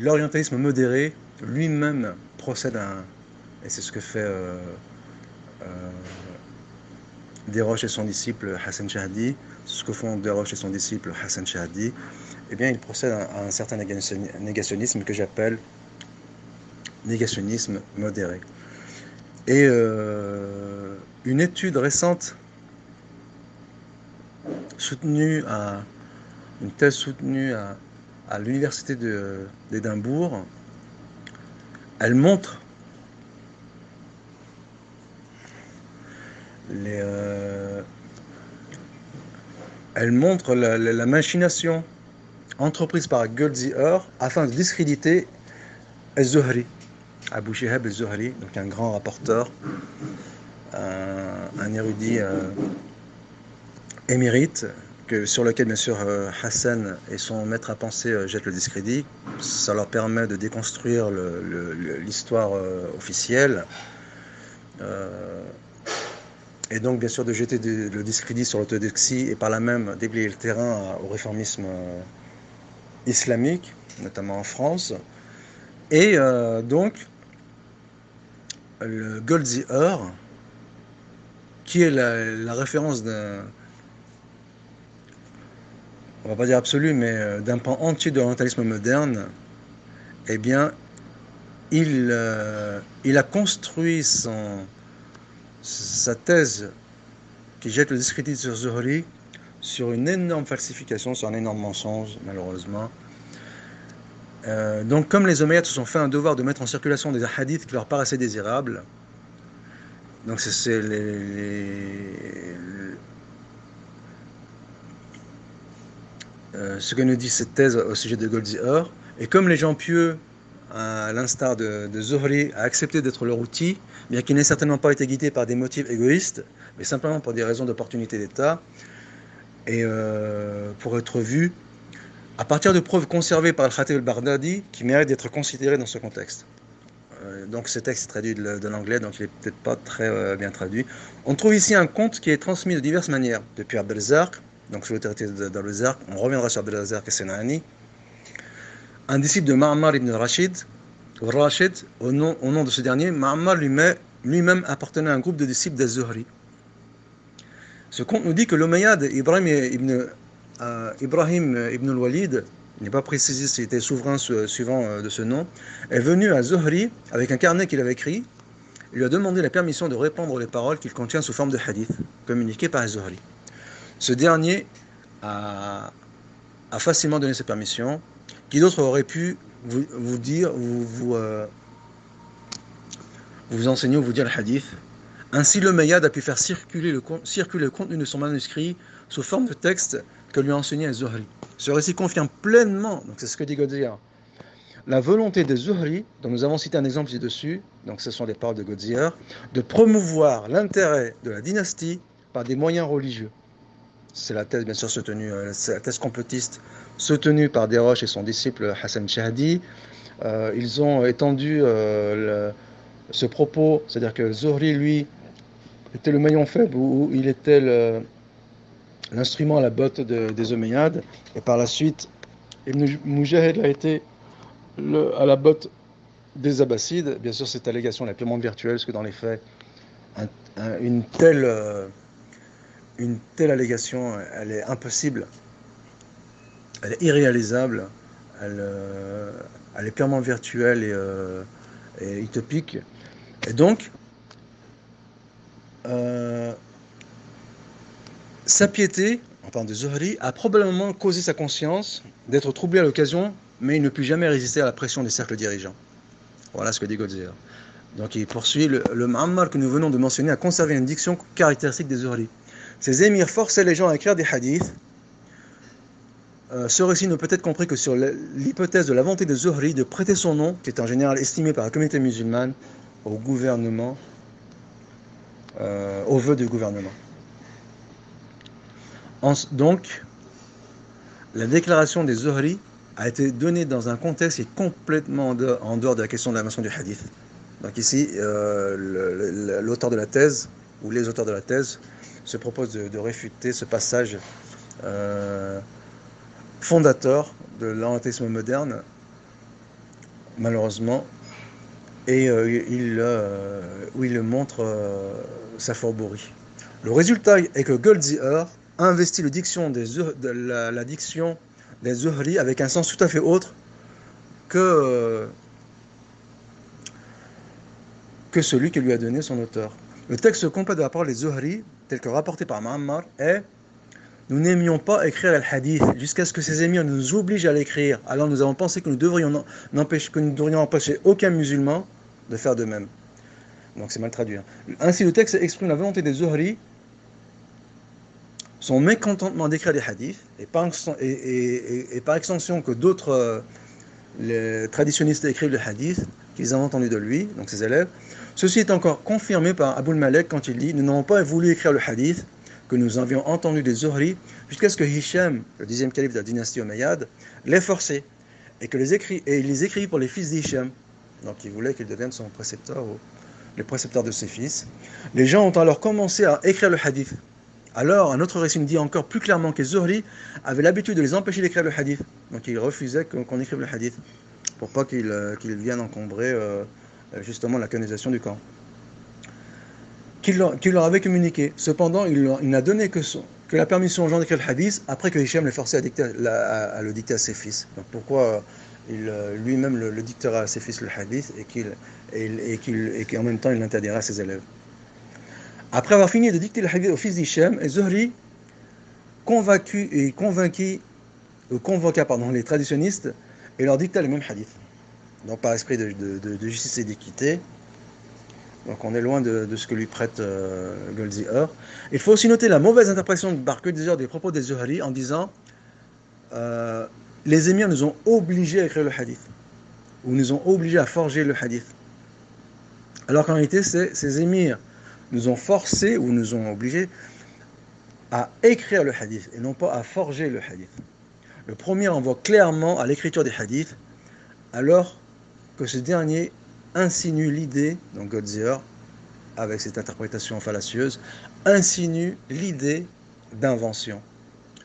l'orientalisme modéré lui-même procède à un, et c'est ce que fait euh, Desroches et son disciple Hassan Shahdi, ce que font Desroches et son disciple Hassan Shahdi, eh bien, il procède à un certain négationnisme que j'appelle négationnisme modéré. Et une étude récente soutenue à une thèse soutenue à l'université d'Édimbourg, elle montre la machination entreprise par Goldziher afin de discréditer Az-Zuhri, Abu Shihab Az-Zuhri, donc un grand rapporteur, un érudit émérite, sur lequel bien sûr Hassan et son maître à penser jettent le discrédit. Ça leur permet de déconstruire l'histoire officielle et donc bien sûr de jeter le discrédit sur l'orthodoxie et par là même déblayer le terrain au réformisme islamique, notamment en France. Et donc le Goldziher, qui est la référence d'un, on va pas dire absolu, mais d'un pan entier de l'orientalisme moderne, eh bien, il a construit sa thèse qui jette le discrédit sur Zuhri sur une énorme falsification, sur un énorme mensonge, malheureusement. Donc, comme les Omeyyades se sont fait un devoir de mettre en circulation des hadiths qui leur paraissaient désirables, donc c'est ce que nous dit cette thèse au sujet de Goldziher, et comme les gens pieux, à l'instar de Zuhri, a accepté d'être leur outil, bien qu'il n'ait certainement pas été guidé par des motifs égoïstes, mais simplement pour des raisons d'opportunité d'État, et pour être vu à partir de preuves conservées par Al-Khatib al-Baghdadi qui méritent d'être considérées dans ce contexte. Donc ce texte est traduit de l'anglais, donc il n'est peut-être pas très bien traduit. On trouve ici un conte qui est transmis de diverses manières, depuis Abd al-Zarq, donc sous l'autorité d'Abd al-Zarq, on reviendra sur Abd al-Zarq et Senani, un disciple de Ma'mar ibn Rashid, au nom de ce dernier, Ma'mar lui-même appartenait à un groupe de disciples d'Az-Zuhri. Ce conte nous dit que l'Omeyyade Ibrahim ibn al-Walid, il n'est pas précisé s'il était souverain suivant de ce nom, est venu à Zuhri avec un carnet qu'il avait écrit. Il lui a demandé la permission de répandre les paroles qu'il contient sous forme de hadith, communiquées par Zuhri. Ce dernier a facilement donné cette permission. Qui d'autre aurait pu vous dire, vous enseigner ou vous dire le hadith? Ainsi, l'Omeyyade a pu faire circuler le contenu de son manuscrit sous forme de texte que lui a enseigné à Zuhri. Ce récit confirme pleinement, donc c'est ce que dit Goldziher, la volonté de Zuhri, dont nous avons cité un exemple ci-dessus, donc ce sont les paroles de Goldziher, de promouvoir l'intérêt de la dynastie par des moyens religieux. C'est la thèse bien sûr soutenue, c'est la thèse complotiste soutenue par Desroches et son disciple Hassan Shahdi. Ils ont étendu ce propos, c'est-à-dire que Zuhri, lui, était le maillon faible, où il était l'instrument à la botte des Omeyyades, et par la suite, Ibn Mujahid a été à la botte des Abbassides. Bien sûr, cette allégation est purement virtuelle, parce que dans les faits, une telle allégation, elle est impossible, elle est irréalisable, elle est purement virtuelle et utopique. Et donc, sa piété, en parlant de Zuhri, a probablement causé sa conscience d'être troublée à l'occasion, mais il ne put jamais résister à la pression des cercles dirigeants. Voilà ce que dit Goldziher. Donc il poursuit, le Ma'ammar que nous venons de mentionner a conservé une diction caractéristique des Zuhri. Ces émirs forçaient les gens à écrire des hadiths. Ce récit ne peut être compris que sur l'hypothèse de la volonté de Zuhri de prêter son nom, qui est en général estimé par la communauté musulmane, au gouvernement, aux vœux du gouvernement. Donc, la déclaration des Zuhri a été donnée dans un contexte qui est complètement en dehors de la question de la mention du hadith. Donc ici, l'auteur de la thèse, ou les auteurs de la thèse, se proposent de réfuter ce passage fondateur de l'orientalisme moderne, malheureusement, et où il montre sa fourberie. Le résultat est que Goldziher investit la diction des Zuhri avec un sens tout à fait autre que celui que lui a donné son auteur. Le texte complet de la parole des Zuhri, tel que rapporté par Ma'ammar, est: nous n'aimions pas écrire le hadith jusqu'à ce que ces émirs nous obligent à l'écrire. Alors nous avons pensé que nous devrions empêcher aucun musulman de faire de même. Donc c'est mal traduit. Ainsi, le texte exprime la volonté des Zuhri, son mécontentement d'écrire des hadiths, et par extension que d'autres les traditionnistes écrivent le hadith qu'ils ont entendu de lui, donc ses élèves. Ceci est encore confirmé par Abul Malek quand il dit: nous n'avons pas voulu écrire le hadith que nous avions entendu des Zuhri jusqu'à ce que Hisham, le 10e calife de la dynastie Omeyyade, l'ait forcé et il les écrivit pour les fils d'Hisham. Donc il voulait qu'ils deviennent son précepteur ou le précepteur de ses fils. Les gens ont alors commencé à écrire le hadith. Alors, un autre récit dit encore plus clairement que Zuhri avait l'habitude de les empêcher d'écrire le hadith. Donc, il refusait qu'on écrive le hadith, pour pas qu'il vienne encombrer justement la canonisation du Coran. Qu'il leur avait communiqué. Cependant, il n'a donné que la permission aux gens d'écrire le hadith après que Hisham l'ait forcé à le dicter à ses fils. Donc, pourquoi lui-même le dictera à ses fils le hadith et qu'en même temps il l'interdira à ses élèves. Après avoir fini de dicter le hadith au fils d'Hisham, Zuhri convoqua les traditionnistes et leur dicta le même hadith. Donc par esprit de justice et d'équité. Donc on est loin de ce que lui prête Goldziher. Il faut aussi noter la mauvaise interprétation par Goldziher des propos des Zuhri en disant les émirs nous ont obligés à écrire le hadith, ou nous ont obligés à forger le hadith. Alors qu'en réalité, ces émirs nous ont forcés ou nous ont obligés à écrire le hadith et non pas à forger le hadith. Le premier envoie clairement à l'écriture des hadiths, alors que ce dernier insinue l'idée, donc Goldziher, avec cette interprétation fallacieuse, insinue l'idée d'invention.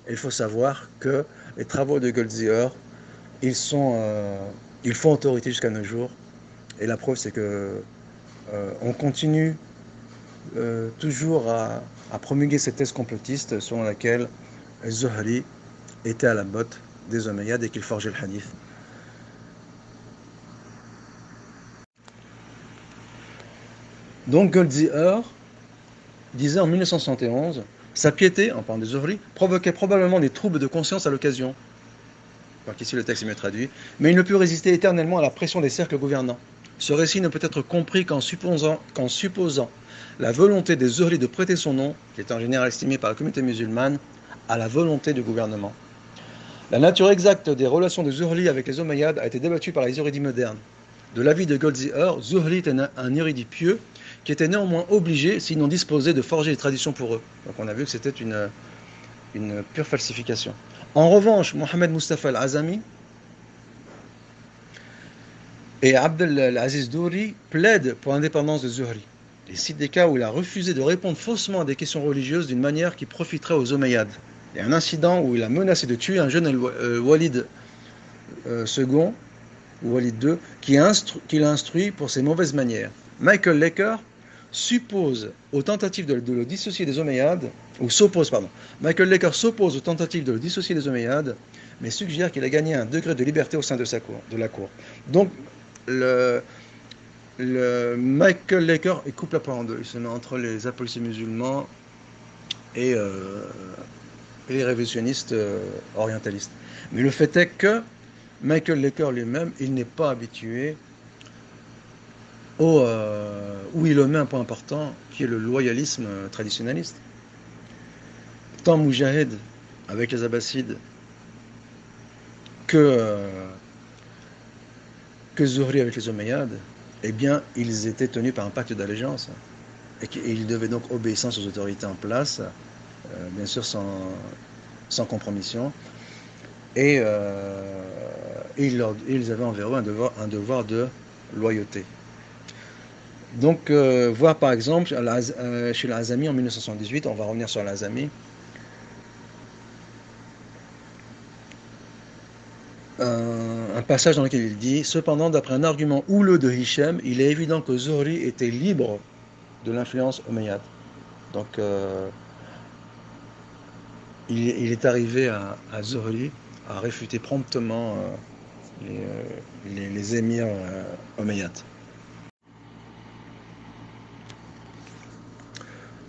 Et il faut savoir que les travaux de Goldziher, ils font autorité jusqu'à nos jours. Et la preuve, c'est que on continue toujours à promulguer cette thèse complotiste selon laquelle Zuhri était à la botte des Omeyyades et qu'il forgeait le hadith. Donc Goldziher disait en 1971, sa piété, en parlant des Zuhri, provoquait probablement des troubles de conscience à l'occasion. Donc ici le texte est mieux traduit, mais il ne put résister éternellement à la pression des cercles gouvernants. Ce récit ne peut être compris qu'en supposant la volonté des Zuhri de prêter son nom, qui est en général estimé par la communauté musulmane, à la volonté du gouvernement. La nature exacte des relations de Zuhri avec les Omeyyades a été débattue par les érudits modernes. De l'avis de Goldziher, Zuhri était un érudit pieux qui était néanmoins obligé, sinon disposé, de forger les traditions pour eux. Donc on a vu que c'était une pure falsification. En revanche, Mohamed Mustafa al-Azami et Abdel al-Aziz Douri plaident pour l'indépendance de Zuhri. Ils citent des cas où il a refusé de répondre faussement à des questions religieuses d'une manière qui profiterait aux Omeyyades. Il y a un incident où il a menacé de tuer un jeune Walid II, ou Walid II, qu'il a instruit pour ses mauvaises manières. Michael Lecker s'oppose aux tentatives de le dissocier des Omeyyades, Michael Lecker s'oppose aux tentatives de le dissocier des Omeyyades, mais suggère qu'il a gagné un degré de liberté au sein de la cour. Donc, le Michael Lecker, il coupe la poire en deux. Il se met entre les apologistes musulmans et les révisionnistes orientalistes. Mais le fait est que Michael Lecker lui-même, il n'est pas habitué où il omet un point important, qui est le loyalisme traditionnaliste. Tant Moujahid avec les Abbassides que Zuhri avec les Omeyyades, eh bien, ils étaient tenus par un pacte d'allégeance. Et ils devaient donc obéissance aux autorités en place, bien sûr sans compromission. Et ils avaient envers eux un devoir de loyauté. Donc, voir par exemple chez l'Azami en 1978, on va revenir sur l'Azami. un passage dans lequel il dit: cependant, d'après un argument houleux de Hichem, il est évident que Zuhri était libre de l'influence omeyyade. Donc, il est arrivé à Zuhri à réfuter promptement les émirs omeyyades.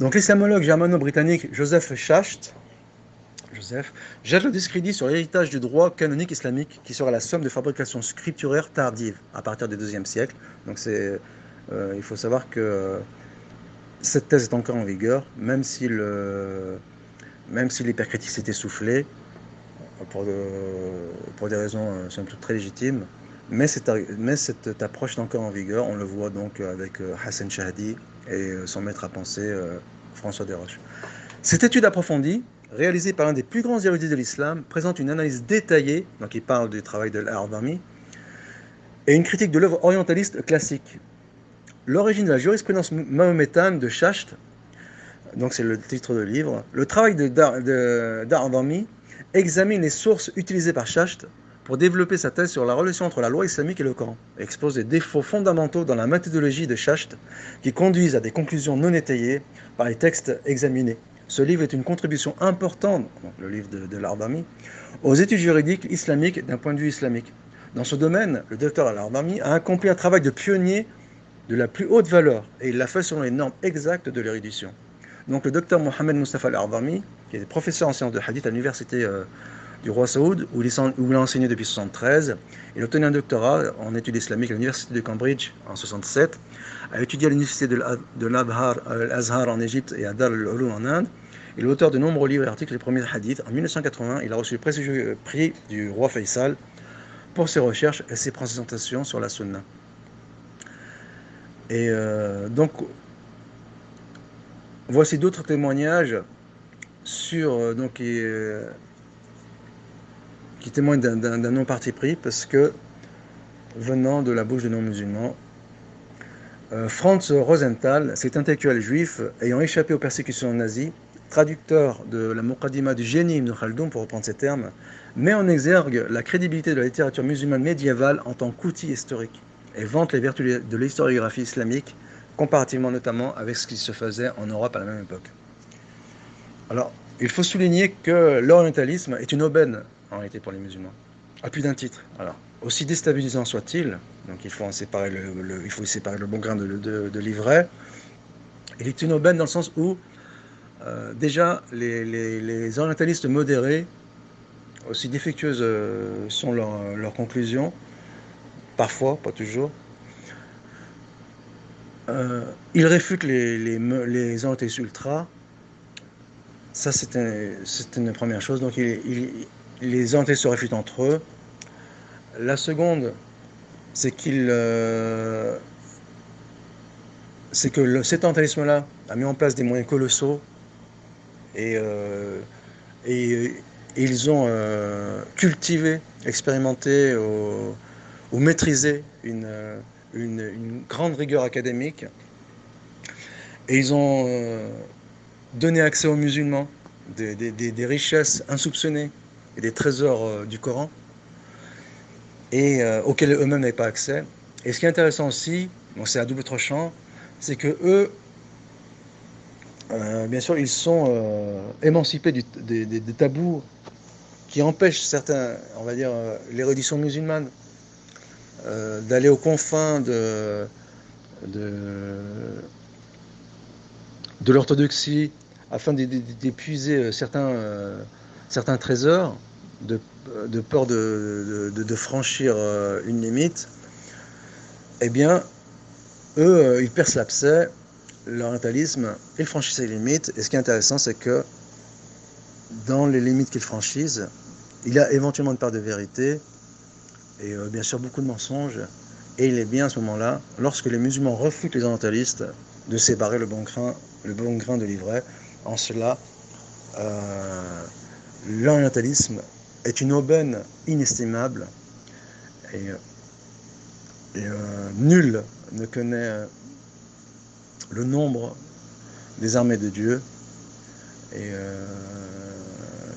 Donc l'islamologue germano-britannique Joseph Schacht jette le discrédit sur l'héritage du droit canonique islamique qui sera la somme de fabrications scripturaires tardives à partir du IIe siècle. Donc il faut savoir que cette thèse est encore en vigueur, même si l'hypercritique s'est essoufflée pour des raisons somme toute très légitimes. Mais cette approche est encore en vigueur. On le voit donc avec Hassan Shahdi et son maître à penser François Desroches. Cette étude approfondie, réalisée par l'un des plus grands érudits de l'islam, présente une analyse détaillée, donc il parle du travail de al-Ardami, et une critique de l'œuvre orientaliste classique. L'origine de la jurisprudence mahométane de Schacht, donc c'est le titre de livre, le travail d'Ardami examine les sources utilisées par Schacht pour développer sa thèse sur la relation entre la loi islamique et le Coran, et expose des défauts fondamentaux dans la méthodologie de Schacht qui conduisent à des conclusions non étayées par les textes examinés. Ce livre est une contribution importante, donc le livre de l'Ardami, aux études juridiques islamiques d'un point de vue islamique. Dans ce domaine, le docteur al-Ardami a accompli un travail de pionnier de la plus haute valeur, et il l'a fait selon les normes exactes de l'érudition. Donc le docteur Mohamed Mustafa al-Ardami, qui est professeur en sciences de hadith à l'université du roi Saoud, où il a enseigné depuis 1973. Il a obtenu un doctorat en études islamiques à l'université de Cambridge en 1967, a étudié à l'université de l'Azhar en Égypte et à Dar al-Ulum en Inde. Il est l'auteur de nombreux livres et articles des premiers hadiths. En 1980, il a reçu le prestigieux prix du roi Faisal pour ses recherches et ses présentations sur la sunna. Et donc, voici d'autres témoignages sur qui témoignent d'un non-parti pris, parce que venant de la bouche de non-musulmans. Franz Rosenthal, cet intellectuel juif ayant échappé aux persécutions nazies, traducteur de la Muqaddima du génie Ibn Khaldoun, pour reprendre ces termes, met en exergue la crédibilité de la littérature musulmane médiévale en tant qu'outil historique et vante les vertus de l'historiographie islamique, comparativement notamment avec ce qui se faisait en Europe à la même époque. Alors, il faut souligner que l'orientalisme est une aubaine en réalité pour les musulmans, à plus d'un titre. Alors, aussi déstabilisant soit-il, donc il faut séparer le bon grain de l'ivraie. Il est une aubaine dans le sens où déjà les orientalistes modérés, aussi défectueuses sont leurs conclusions, parfois, pas toujours, ils réfutent les orientalistes ultras. Ça, c'est une première chose. Donc, les orientalistes se réfutent entre eux. La seconde, c'est que cet orientalisme-là a mis en place des moyens colossaux et ils ont cultivé, expérimenté ou maîtrisé une grande rigueur académique, et ils ont donné accès aux musulmans des richesses insoupçonnées et des trésors du Coran, et auxquels eux-mêmes n'avaient pas accès. Et ce qui est intéressant aussi, bon, c'est à double tranchant, c'est que eux, bien sûr, ils sont émancipés des tabous qui empêchent certains, on va dire, l'érudition musulmane d'aller aux confins de l'orthodoxie afin d'épuiser certains trésors, de peur de franchir une limite. Eh bien, eux, ils percent l'abcès, l'orientalisme, ils franchissent les limites, et ce qui est intéressant, c'est que dans les limites qu'ils franchissent, il y a éventuellement une part de vérité, et bien sûr beaucoup de mensonges, et il est bien à ce moment-là, lorsque les musulmans refutent les orientalistes, de séparer le bon grain de l'ivraie. En cela, l'orientalisme est une aubaine inestimable, et nul ne connaît le nombre des armées de Dieu et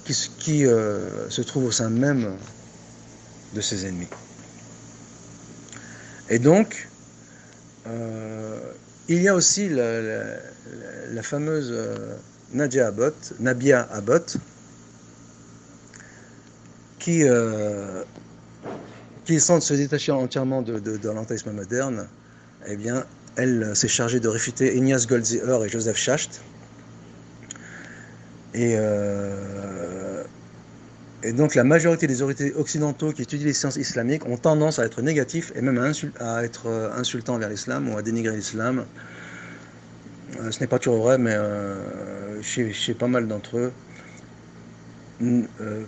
qui se trouve au sein même de ses ennemis. Et donc, il y a aussi la fameuse Nabia Abbott, qui sans se détacher entièrement de l'orientalisme moderne, eh bien, elle s'est chargée de réfuter Ignaz Goldziher et Joseph Schacht. Et donc la majorité des autorités occidentaux qui étudient les sciences islamiques ont tendance à être négatifs et même à être insultants vers l'islam ou à dénigrer l'islam. Ce n'est pas toujours vrai, mais chez pas mal d'entre eux,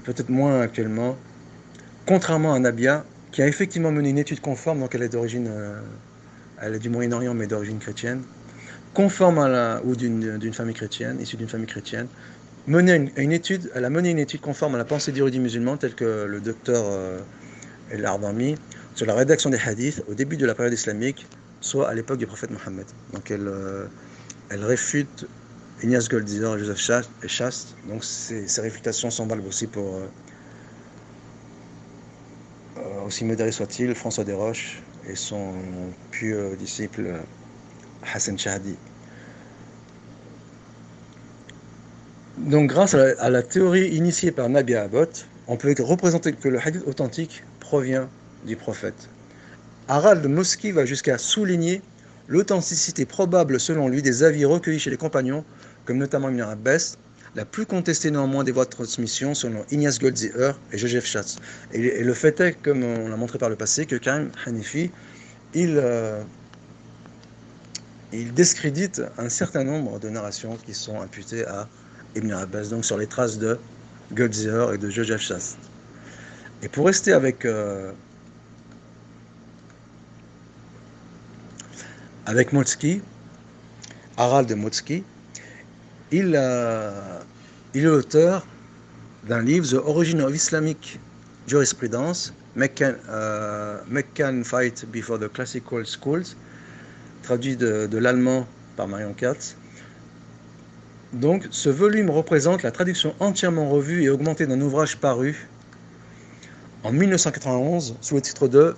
peut-être moins actuellement, contrairement à Nabia, qui a effectivement mené une étude conforme, donc elle est d'origine, elle est du Moyen-Orient mais d'origine chrétienne, conforme ou d'une famille chrétienne, issue d'une famille chrétienne, elle a mené une étude conforme à la pensée d'érudits musulmans, tel que le docteur El-Ardami, sur la rédaction des hadiths au début de la période islamique, soit à l'époque du prophète Mohammed. Donc elle réfute Ignaz Goldziher et Joseph Schacht. Donc ces réfutations sont valables aussi pour, aussi modéré soit-il, François Desroches et son pieux disciple Hassan Shahadi. Donc grâce à la théorie initiée par Nabia Abbott, on peut représenter que le hadith authentique provient du prophète. Harald Moski va jusqu'à souligner l'authenticité probable selon lui des avis recueillis chez les compagnons, comme notamment Ibn Abbas, la plus contestée néanmoins des voies de transmission selon Ignaz Goldziher et Joseph Schacht. Et le fait est, comme on l'a montré par le passé, que Karim Hanifi, il discrédite un certain nombre de narrations qui sont imputées à Ibn Abbas, donc sur les traces de Goldziher et de Joseph Schacht. Et pour rester avec Motzki, Harald Motzki, il est l'auteur d'un livre, The Origin of Islamic Jurisprudence, Meccan Fight Before the Classical Schools, traduit de l'allemand par Marion Katz. Donc, ce volume représente la traduction entièrement revue et augmentée d'un ouvrage paru en 1991 sous le titre de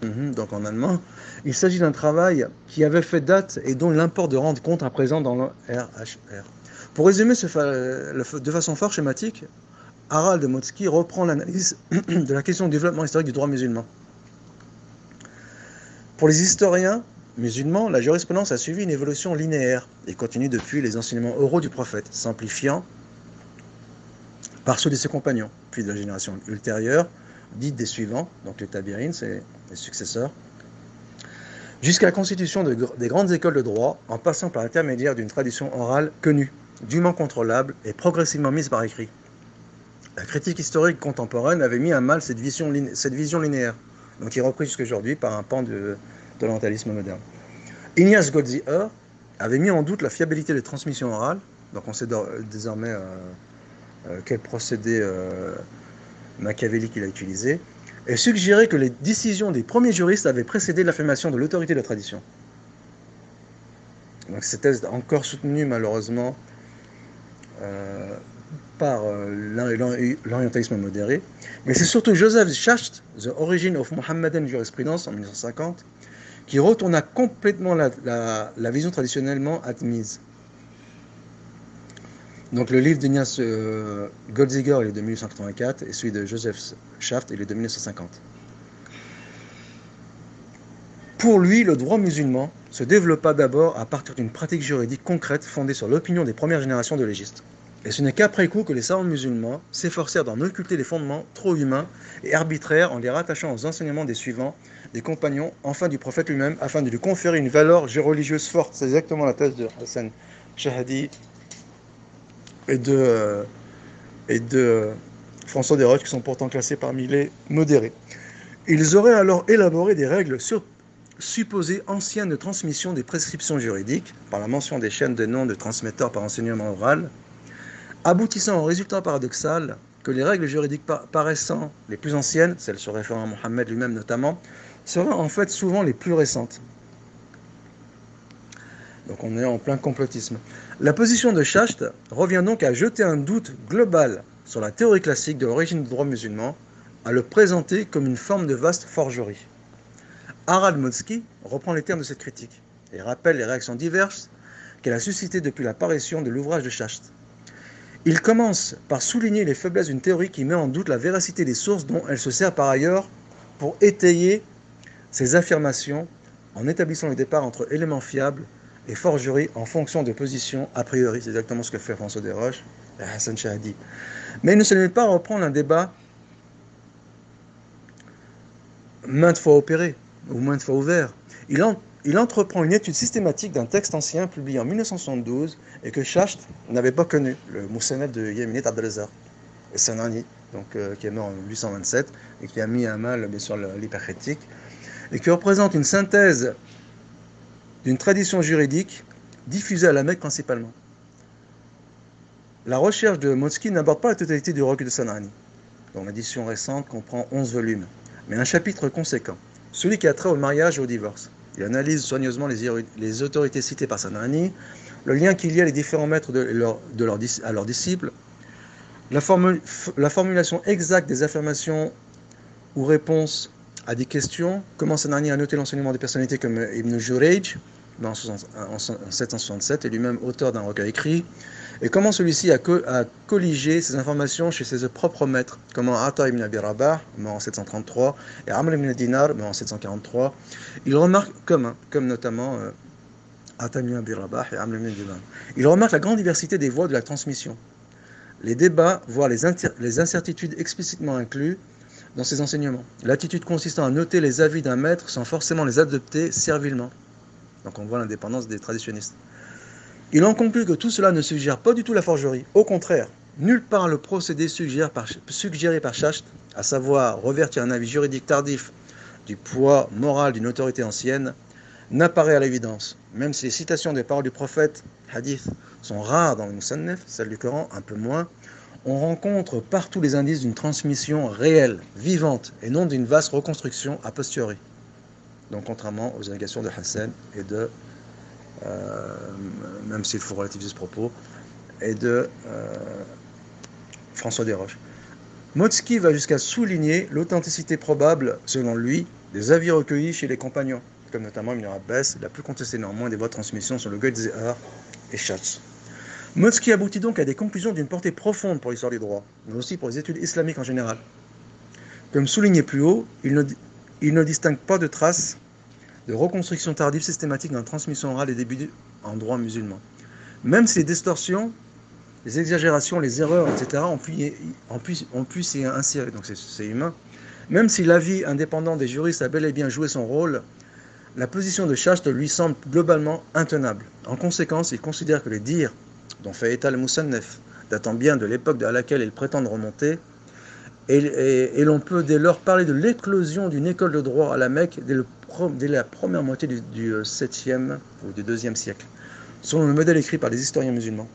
donc en allemand. Il s'agit d'un travail qui avait fait date et dont il importe de rendre compte à présent dans le RHR. Pour résumer de façon fort schématique, Harald Motzki reprend l'analyse de la question du développement historique du droit musulman. Pour les historiens musulmans, la jurisprudence a suivi une évolution linéaire et continue depuis les enseignements oraux du prophète, s'amplifiant par ceux de ses compagnons, puis de la génération ultérieure, dite des suivants, donc les tabi'in, c'est les successeurs, jusqu'à la constitution des grandes écoles de droit, en passant par l'intermédiaire d'une tradition orale connue, dûment contrôlable et progressivement mise par écrit. La critique historique contemporaine avait mis à mal cette vision linéaire, donc qui est reprise jusqu'aujourd'hui par un pan de l'orientalisme moderne. Ignaz Goldziher avait mis en doute la fiabilité des transmissions orales, donc on sait désormais quel procédé machiavélique il a utilisé, et suggérait que les décisions des premiers juristes avaient précédé l'affirmation de l'autorité de la tradition. Donc cette thèse encore soutenue malheureusement par l'orientalisme modéré, mais c'est surtout Joseph Schacht, The Origin of Mohammedan Jurisprudence en 1950, qui retourna complètement la vision traditionnellement admise. Donc le livre d'Ignaz Goldziher, il est de 1884, et celui de Joseph Schacht, il est de 1950. Pour lui, le droit musulman se développa d'abord à partir d'une pratique juridique concrète fondée sur l'opinion des premières générations de légistes. Et ce n'est qu'après coup que les savants musulmans s'efforcèrent d'en occulter les fondements trop humains et arbitraires en les rattachant aux enseignements des suivants, des compagnons, enfin du prophète lui-même, afin de lui conférer une valeur religieuse forte. C'est exactement la thèse de Hassan Shahadi et de François Desroches, qui sont pourtant classés parmi les modérés. Ils auraient alors élaboré des règles supposées anciennes de transmission des prescriptions juridiques, par la mention des chaînes de noms de transmetteurs par enseignement oral, aboutissant au résultat paradoxal que les règles juridiques paraissant les plus anciennes, celles se référant à Mohammed lui-même notamment, seraient en fait souvent les plus récentes. Donc on est en plein complotisme. La position de Schacht revient donc à jeter un doute global sur la théorie classique de l'origine du droit musulman à le présenter comme une forme de vaste forgerie. Harald Motzki reprend les termes de cette critique et rappelle les réactions diverses qu'elle a suscitées depuis l'apparition de l'ouvrage de Schacht. Il commence par souligner les faiblesses d'une théorie qui met en doute la véracité des sources dont elle se sert par ailleurs pour étayer ses affirmations en établissant le départ entre éléments fiables et forgeries en fonction de positions a priori. C'est exactement ce que fait François Desroches et Hassan Shahadi. Mais il ne se limite pas à reprendre un débat maintes fois opéré ou maintes fois ouvert. Il entreprend une étude systématique d'un texte ancien publié en 1972 et que Schacht n'avait pas connu, le Moussanef de Yéminit Abdelazar et Sanani, donc, qui est mort en 1827 et qui a mis à mal bien sûr l'hypercritique, et qui représente une synthèse d'une tradition juridique diffusée à la Mecque principalement. La recherche de Motzki n'aborde pas la totalité du recueil de Sanani, dont l'édition récente comprend 11 volumes, mais un chapitre conséquent, celui qui a trait au mariage et au divorce. Il analyse soigneusement les autorités citées par Sanani, le lien qu'il y a les différents maîtres à leurs disciples, la formulation exacte des affirmations ou réponses à des questions, comment Sanani a noté l'enseignement des personnalités comme Ibn Jurayj en 767 et lui-même auteur d'un recueil écrit, et comment celui-ci a colligé ces informations chez ses propres maîtres, comme Ata ibn Abi Rabah, mort en 733, et Amr ibn Dinar, mort en 743. Il remarque, comme notamment Ata ibn Abi Rabah et Amr ibn Dinar, il remarque la grande diversité des voies de la transmission, les débats, voire les incertitudes explicitement inclus dans ses enseignements, l'attitude consistant à noter les avis d'un maître sans forcément les adopter servilement. Donc on voit l'indépendance des traditionnistes. Il en conclut que tout cela ne suggère pas du tout la forgerie. Au contraire, nulle part le procédé suggéré par Schacht, à savoir revertir un avis juridique tardif du poids moral d'une autorité ancienne, n'apparaît à l'évidence. Même si les citations des paroles du prophète, hadith, sont rares dans le Musannef, celles du Coran un peu moins, on rencontre partout les indices d'une transmission réelle, vivante, et non d'une vaste reconstruction a posteriori. Donc contrairement aux allégations de Hassan et de même s'il faut relativiser ce propos, et de François Desroches. Motzki va jusqu'à souligner l'authenticité probable, selon lui, des avis recueillis chez les compagnons, comme notamment Ibn Abbas, la plus contestée néanmoins des voies de transmission sur le Goethe Zehar et Schatz. Motzki aboutit donc à des conclusions d'une portée profonde pour l'histoire du droit, mais aussi pour les études islamiques en général. Comme souligné plus haut, il ne distingue pas de traces de reconstruction tardive systématique dans la transmission orale et débuts en droit musulman. Même si les distorsions, les exagérations, les erreurs, etc. ont pu s'y insérer, donc c'est humain. Même si l'avis indépendant des juristes a bel et bien joué son rôle, la position de Schacht lui semble globalement intenable. En conséquence, il considère que les dires dont fait état le Musannef, datant bien de l'époque à laquelle ils prétendent remonter, et l'on peut dès lors parler de l'éclosion d'une école de droit à la Mecque dès la première moitié du 7e ou du 2e siècle, selon le modèle écrit par les historiens musulmans.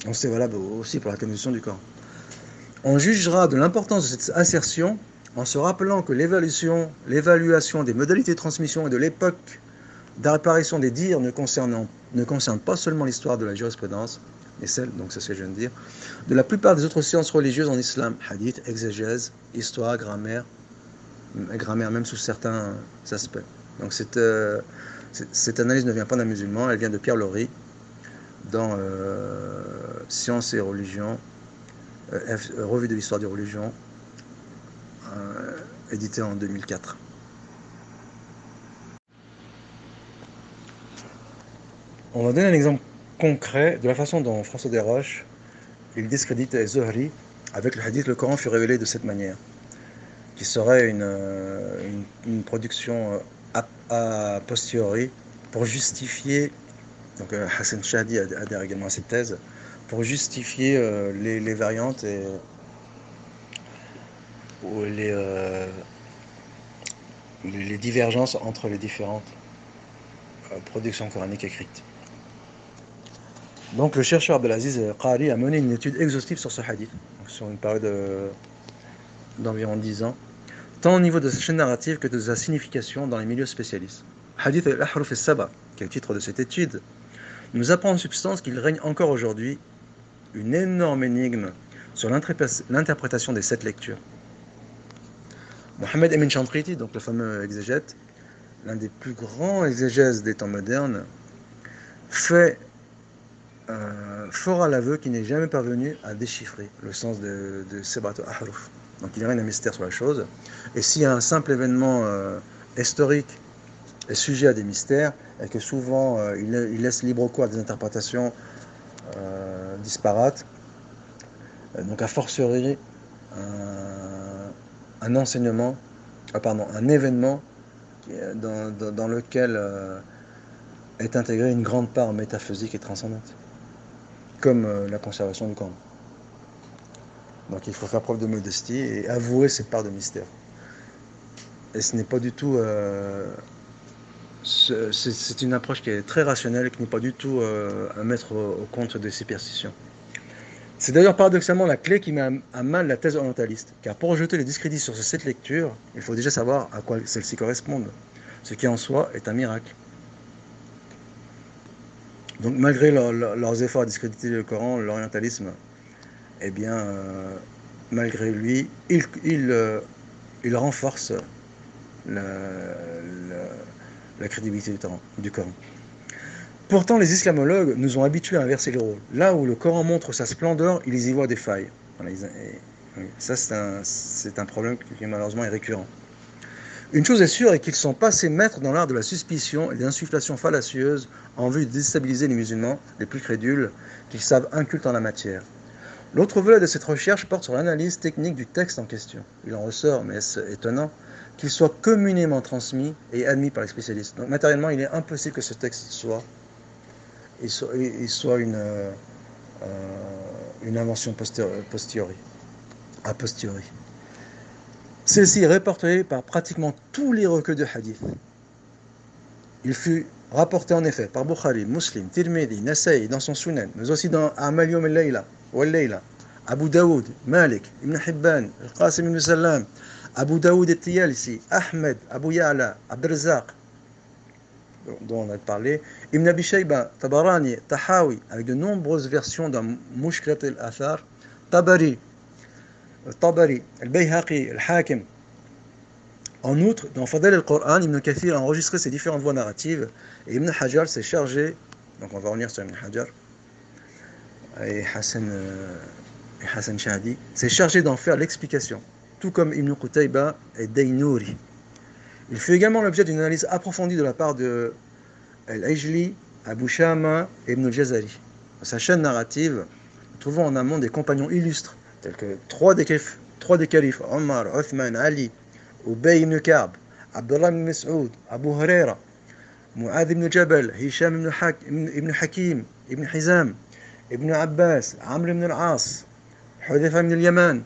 Donc c'est valable aussi pour la canonition du Coran. On jugera de l'importance de cette assertion en se rappelant que l'évaluation des modalités de transmission et de l'époque d'apparition des dires ne concerne pas seulement l'histoire de la jurisprudence, et celle, donc c'est ce que je viens de dire, de la plupart des autres sciences religieuses en islam, hadith, exégèse, histoire, grammaire même sous certains aspects. Donc cette analyse ne vient pas d'un musulman, elle vient de Pierre Laury dans Sciences et religion, revue de l'histoire des religions, édité en 2004. On va donner un exemple concret de la façon dont François Desroches il discrédite Zuhri avec le hadith le Coran fut révélé de cette manière, qui serait une production a posteriori pour justifier, donc Hassan Shahadi adhère également à cette thèse, pour justifier les variantes ou les divergences entre les différentes productions coraniques écrites. Donc le chercheur Abdelaziz Qari a mené une étude exhaustive sur ce hadith, sur une période d'environ 10 ans, tant au niveau de sa chaîne narrative que de sa signification dans les milieux spécialistes. Hadith al-Ahruf al-Saba, qui est le titre de cette étude, nous apprend en substance qu'il règne encore aujourd'hui une énorme énigme sur l'interprétation des 7 lectures. Mohammed Emin Shanqiti, donc le fameux exégète, l'un des plus grands exégèses des temps modernes, fait fera l'aveu qu'il n'est jamais parvenu à déchiffrer le sens de Sebat al-Ahruf. Donc il y a rien de mystère sur la chose. Et si un simple événement historique est sujet à des mystères, et que souvent il laisse libre cours à des interprétations disparates, donc a fortiori un enseignement, un événement dans lequel est intégrée une grande part métaphysique et transcendante, comme la conservation du Coran. Donc il faut faire preuve de modestie et avouer cette part de mystère. Et ce n'est pas du tout... c'est une approche qui est très rationnelle et qui n'est pas du tout à mettre au compte de superstitions. C'est d'ailleurs paradoxalement la clé qui met à mal la thèse orientaliste, car pour rejeter les discrédits sur cette lecture, il faut déjà savoir à quoi celle-ci correspondent, ce qui en soi est un miracle. Donc malgré leurs efforts à discréditer le Coran, l'orientalisme, eh bien, malgré lui, il renforce la crédibilité du Coran. Pourtant, les islamologues nous ont habitués à inverser les rôles. Là où le Coran montre sa splendeur, ils y voient des failles. Voilà, ça, c'est un problème qui malheureusement est récurrent. Une chose est sûre, est qu'ils sont passés maîtres dans l'art de la suspicion et des insufflations fallacieuses en vue de déstabiliser les musulmans les plus crédules, qu'ils savent incultes en la matière. L'autre volet de cette recherche porte sur l'analyse technique du texte en question. Il en ressort, mais est-ce étonnant, qu'il soit communément transmis et admis par les spécialistes. Donc matériellement, il est impossible que ce texte soit une invention a posteriori. Celle-ci est répertoriée par pratiquement tous les recueils de hadith. Il fut rapporté en effet par Bukhari, Muslim, Tirmidhi, Nasa'i dans son Sunan, mais aussi dans A'mal Yawm al-Layla, Abu Daoud, Malik, Ibn Hibban, Al-Qasim ibn Sallam, Abu Daoud al-Tiyalisi, Ahmed, Abu Ya'la, Abd al-Razzaq, dont on a parlé, Ibn Abi Shayba, Tabarani, Tahawi, avec de nombreuses versions dans Mushkilat al-Athar, Tabari, Al-Bayhaqi, Al-Hakim. En outre, dans Fadal al-Qur'an, Ibn Kathir a enregistré ces différentes voix narratives et Ibn Hajar s'est chargé, donc on va revenir sur Ibn Hajar, et Hassan Shahdi, s'est chargé d'en faire l'explication, tout comme Ibn Qutayba et Daynouri. Il fut également l'objet d'une analyse approfondie de la part de Al-Ajli, Abu Shama et Ibn al-Jazari. Dans sa chaîne narrative, nous trouvons en amont des compagnons illustres, tels que trois des califes, Omar, Uthman, Ali, Ubay ibn Ka'b, Abdullah ibn Mas'ud, Abu Huraira, Mu'adh ibn Jabal, Hisham ibn Hakim, Ibn Hizam, Ibn Abbas, Amr ibn al-As, Hudhayfa ibn al-Yaman,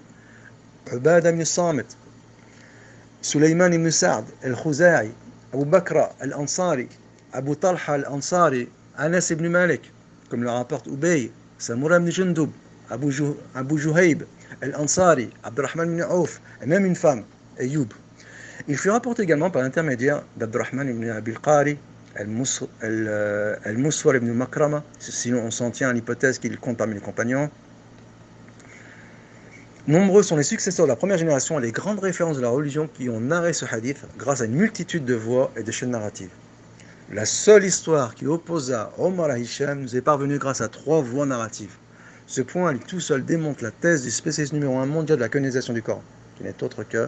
Ubada ibn Samit, Sulaiman ibn Sa'd al-Khuzai, Abu Bakra al-Ansari, Abu Talha al-Ansari, Anas ibn Malik, comme le rapporte Ubay, Samura ibn Jundub, Abu Juhayb al-Ansari, Abdurrahman ibn Auf, et même une femme, Ayyub. Il fut rapporté également par l'intermédiaire d'Abdurrahman ibn Abi al-Qari, al-Muswar ibn Makrama, sinon on s'en tient à l'hypothèse qu'il compte parmi les compagnons. Nombreux sont les successeurs de la première génération et les grandes références de la religion qui ont narré ce hadith grâce à une multitude de voix et de chaînes narratives. La seule histoire qui opposa Omar à Hisham nous est parvenue grâce à 3 voix narratives. Ce point, lui tout seul, démontre la thèse du spécialiste numéro 1 mondial de la canonisation du Coran, qui n'est autre que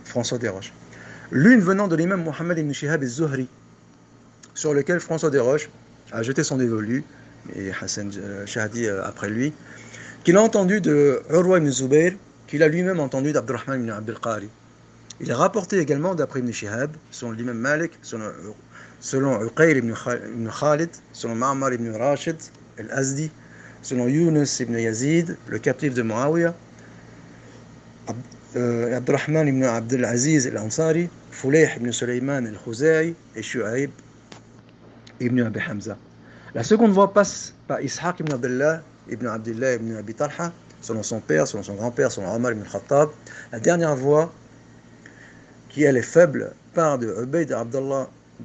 François Desroches. L'une venant de l'imam Mohammed ibn Shihab al-Zuhri, sur lequel François Desroches a jeté son dévolu, et Hassan Shahdi après lui, qu'il a entendu de Urwa ibn Zubayr, qu'il a lui-même entendu d'Abdurrahman ibn Abd al-Qari. Il est rapporté également d'après Ibn Shihab, selon l'imam Malik, selon Uqayl ibn Khalid, selon Ma'mar ibn Rashid al-Azdi, selon Yunus ibn Yazid, le captif de Muawiyah, Abdurrahman ibn Abd al-Aziz al-Ansari, Fulayh ibn Sulaiman al-Khuzai et Shu'aib ibn Abi Hamza. La seconde voie passe par Ishaq ibn Abdullah ibn Abi Talha, selon son père, selon son grand-père, selon Omar ibn Khattab. La dernière voie, qui elle est faible, part de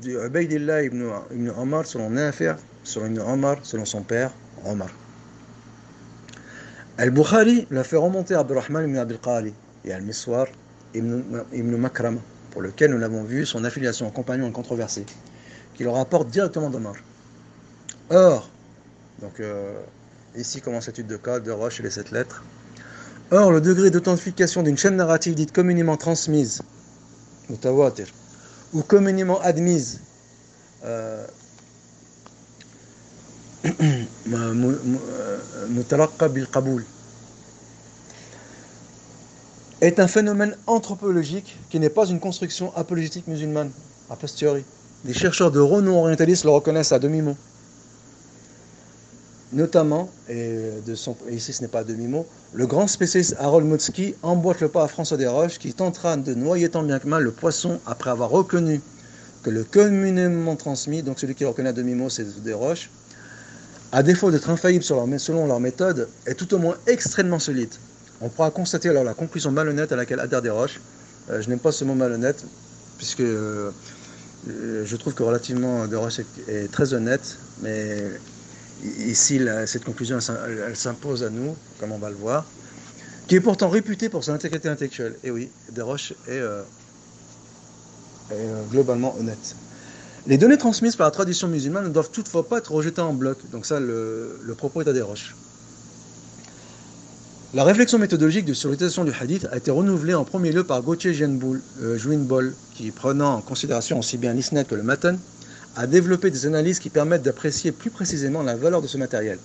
Ubaydillah ibn Omar, selon Nafi', selon Ibn Omar, selon son père, Omar. Al-Bukhari l'a fait remonter à Abdurrahman ibn Abd al-Qari et Al-Miswar ibn Makram, pour lequel nous l'avons vu, son affiliation en compagnon est controversée, qui le rapporte directement d'Omar. Or, donc ici commence l'étude de cas de Roche et les 7 lettres. Or, le degré d'authentification d'une chaîne narrative dite communément transmise, mutawatir, ou communément admise, mutalaqqa bil qaboul, est un phénomène anthropologique qui n'est pas une construction apologétique musulmane, a posteriori. Les chercheurs de renom orientalistes le reconnaissent à demi-mot. Notamment, et ici ce n'est pas à demi-mot, le grand spécialiste Harold Motzki emboîte le pas à François Desroches qui tentera de noyer tant bien que mal le poisson après avoir reconnu que le communément transmis, donc celui qui reconnaît à demi-mot c'est Desroches, à défaut d'être infaillible selon leur méthode, est tout au moins extrêmement solide. On pourra constater alors la conclusion malhonnête à laquelle adhère Desroches. Je n'aime pas ce mot malhonnête, puisque je trouve que relativement Desroches est très honnête, mais ici cette conclusion elle s'impose à nous, comme on va le voir, qui est pourtant réputé pour son intégrité intellectuelle. Et oui, Desroches est globalement honnête. Les données transmises par la tradition musulmane ne doivent toutefois pas être rejetées en bloc. Donc ça, le propos est à Desroches. La réflexion méthodologique sur l'utilisation du hadith a été renouvelée en premier lieu par Gauthier Juinbol, qui, prenant en considération aussi bien l'isnad que le matan, a développé des analyses qui permettent d'apprécier plus précisément la valeur de ce matériel.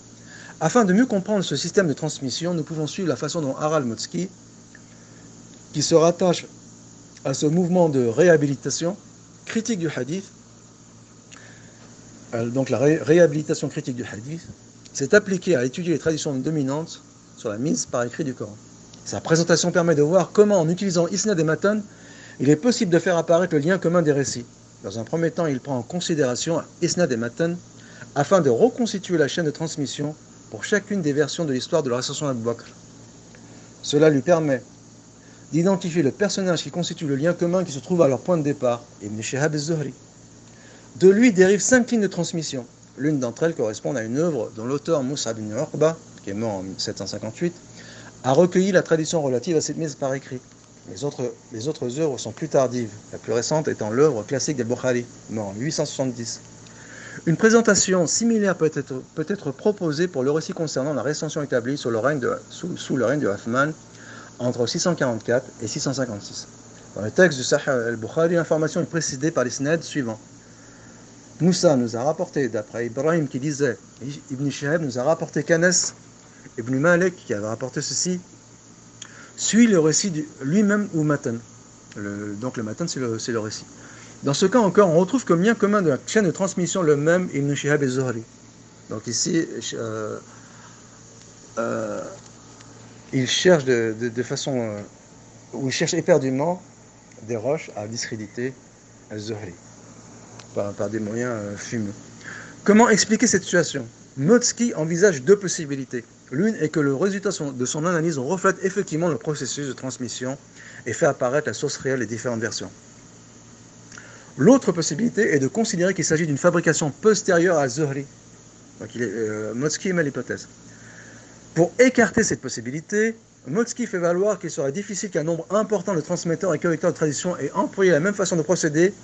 Afin de mieux comprendre ce système de transmission, nous pouvons suivre la façon dont Harold Motzki, qui se rattache à ce mouvement de réhabilitation critique du hadith, donc la réhabilitation critique du hadith, s'est appliquée à étudier les traditions dominantes sur la mise par écrit du Coran. Sa présentation permet de voir comment, en utilisant isnad et matan, il est possible de faire apparaître le lien commun des récits. Dans un premier temps, il prend en considération isnad et matan afin de reconstituer la chaîne de transmission pour chacune des versions de l'histoire de la récension d'Abu Bakr. Cela lui permet d'identifier le personnage qui constitue le lien commun qui se trouve à leur point de départ, Ibn Shihab az-Zuhri. De lui dérivent 5 lignes de transmission. L'une d'entre elles correspond à une œuvre dont l'auteur Moussa ibn Uqba, qui est mort en 758, a recueilli la tradition relative à cette mise par écrit. Les autres œuvres sont plus tardives, la plus récente étant l'œuvre classique d'Al-Bukhari, mort en 870. Une présentation similaire peut être proposée pour le récit concernant la recension établie sous le règne de Uthman entre 644 et 656. Dans le texte du Sahih al-Bukhari, l'information est précisée par les isnad suivants. Moussa nous a rapporté, d'après Ibrahim qui disait, Ibn Shihab nous a rapporté qu'Anas Ibn Malik qui avait rapporté ceci, suit le récit lui-même ou matan. Donc le matan c'est le récit. Dans ce cas encore, on retrouve comme lien commun de la chaîne de transmission le même Ibn Shihab et Zuhri. Donc ici, il cherche de façon, ou il cherche éperdument Desroches à discréditer Zuhri par des moyens fumeux. Comment expliquer cette situation? Motzki envisage 2 possibilités. L'une est que le résultat de son analyse reflète effectivement le processus de transmission et fait apparaître la source réelle des différentes versions. L'autre possibilité est de considérer qu'il s'agit d'une fabrication postérieure à Zuhri. Donc Motzki émet l'hypothèse. Pour écarter cette possibilité, Motzki fait valoir qu'il serait difficile qu'un nombre important de transmetteurs et correcteurs de tradition aient employé la même façon de procéder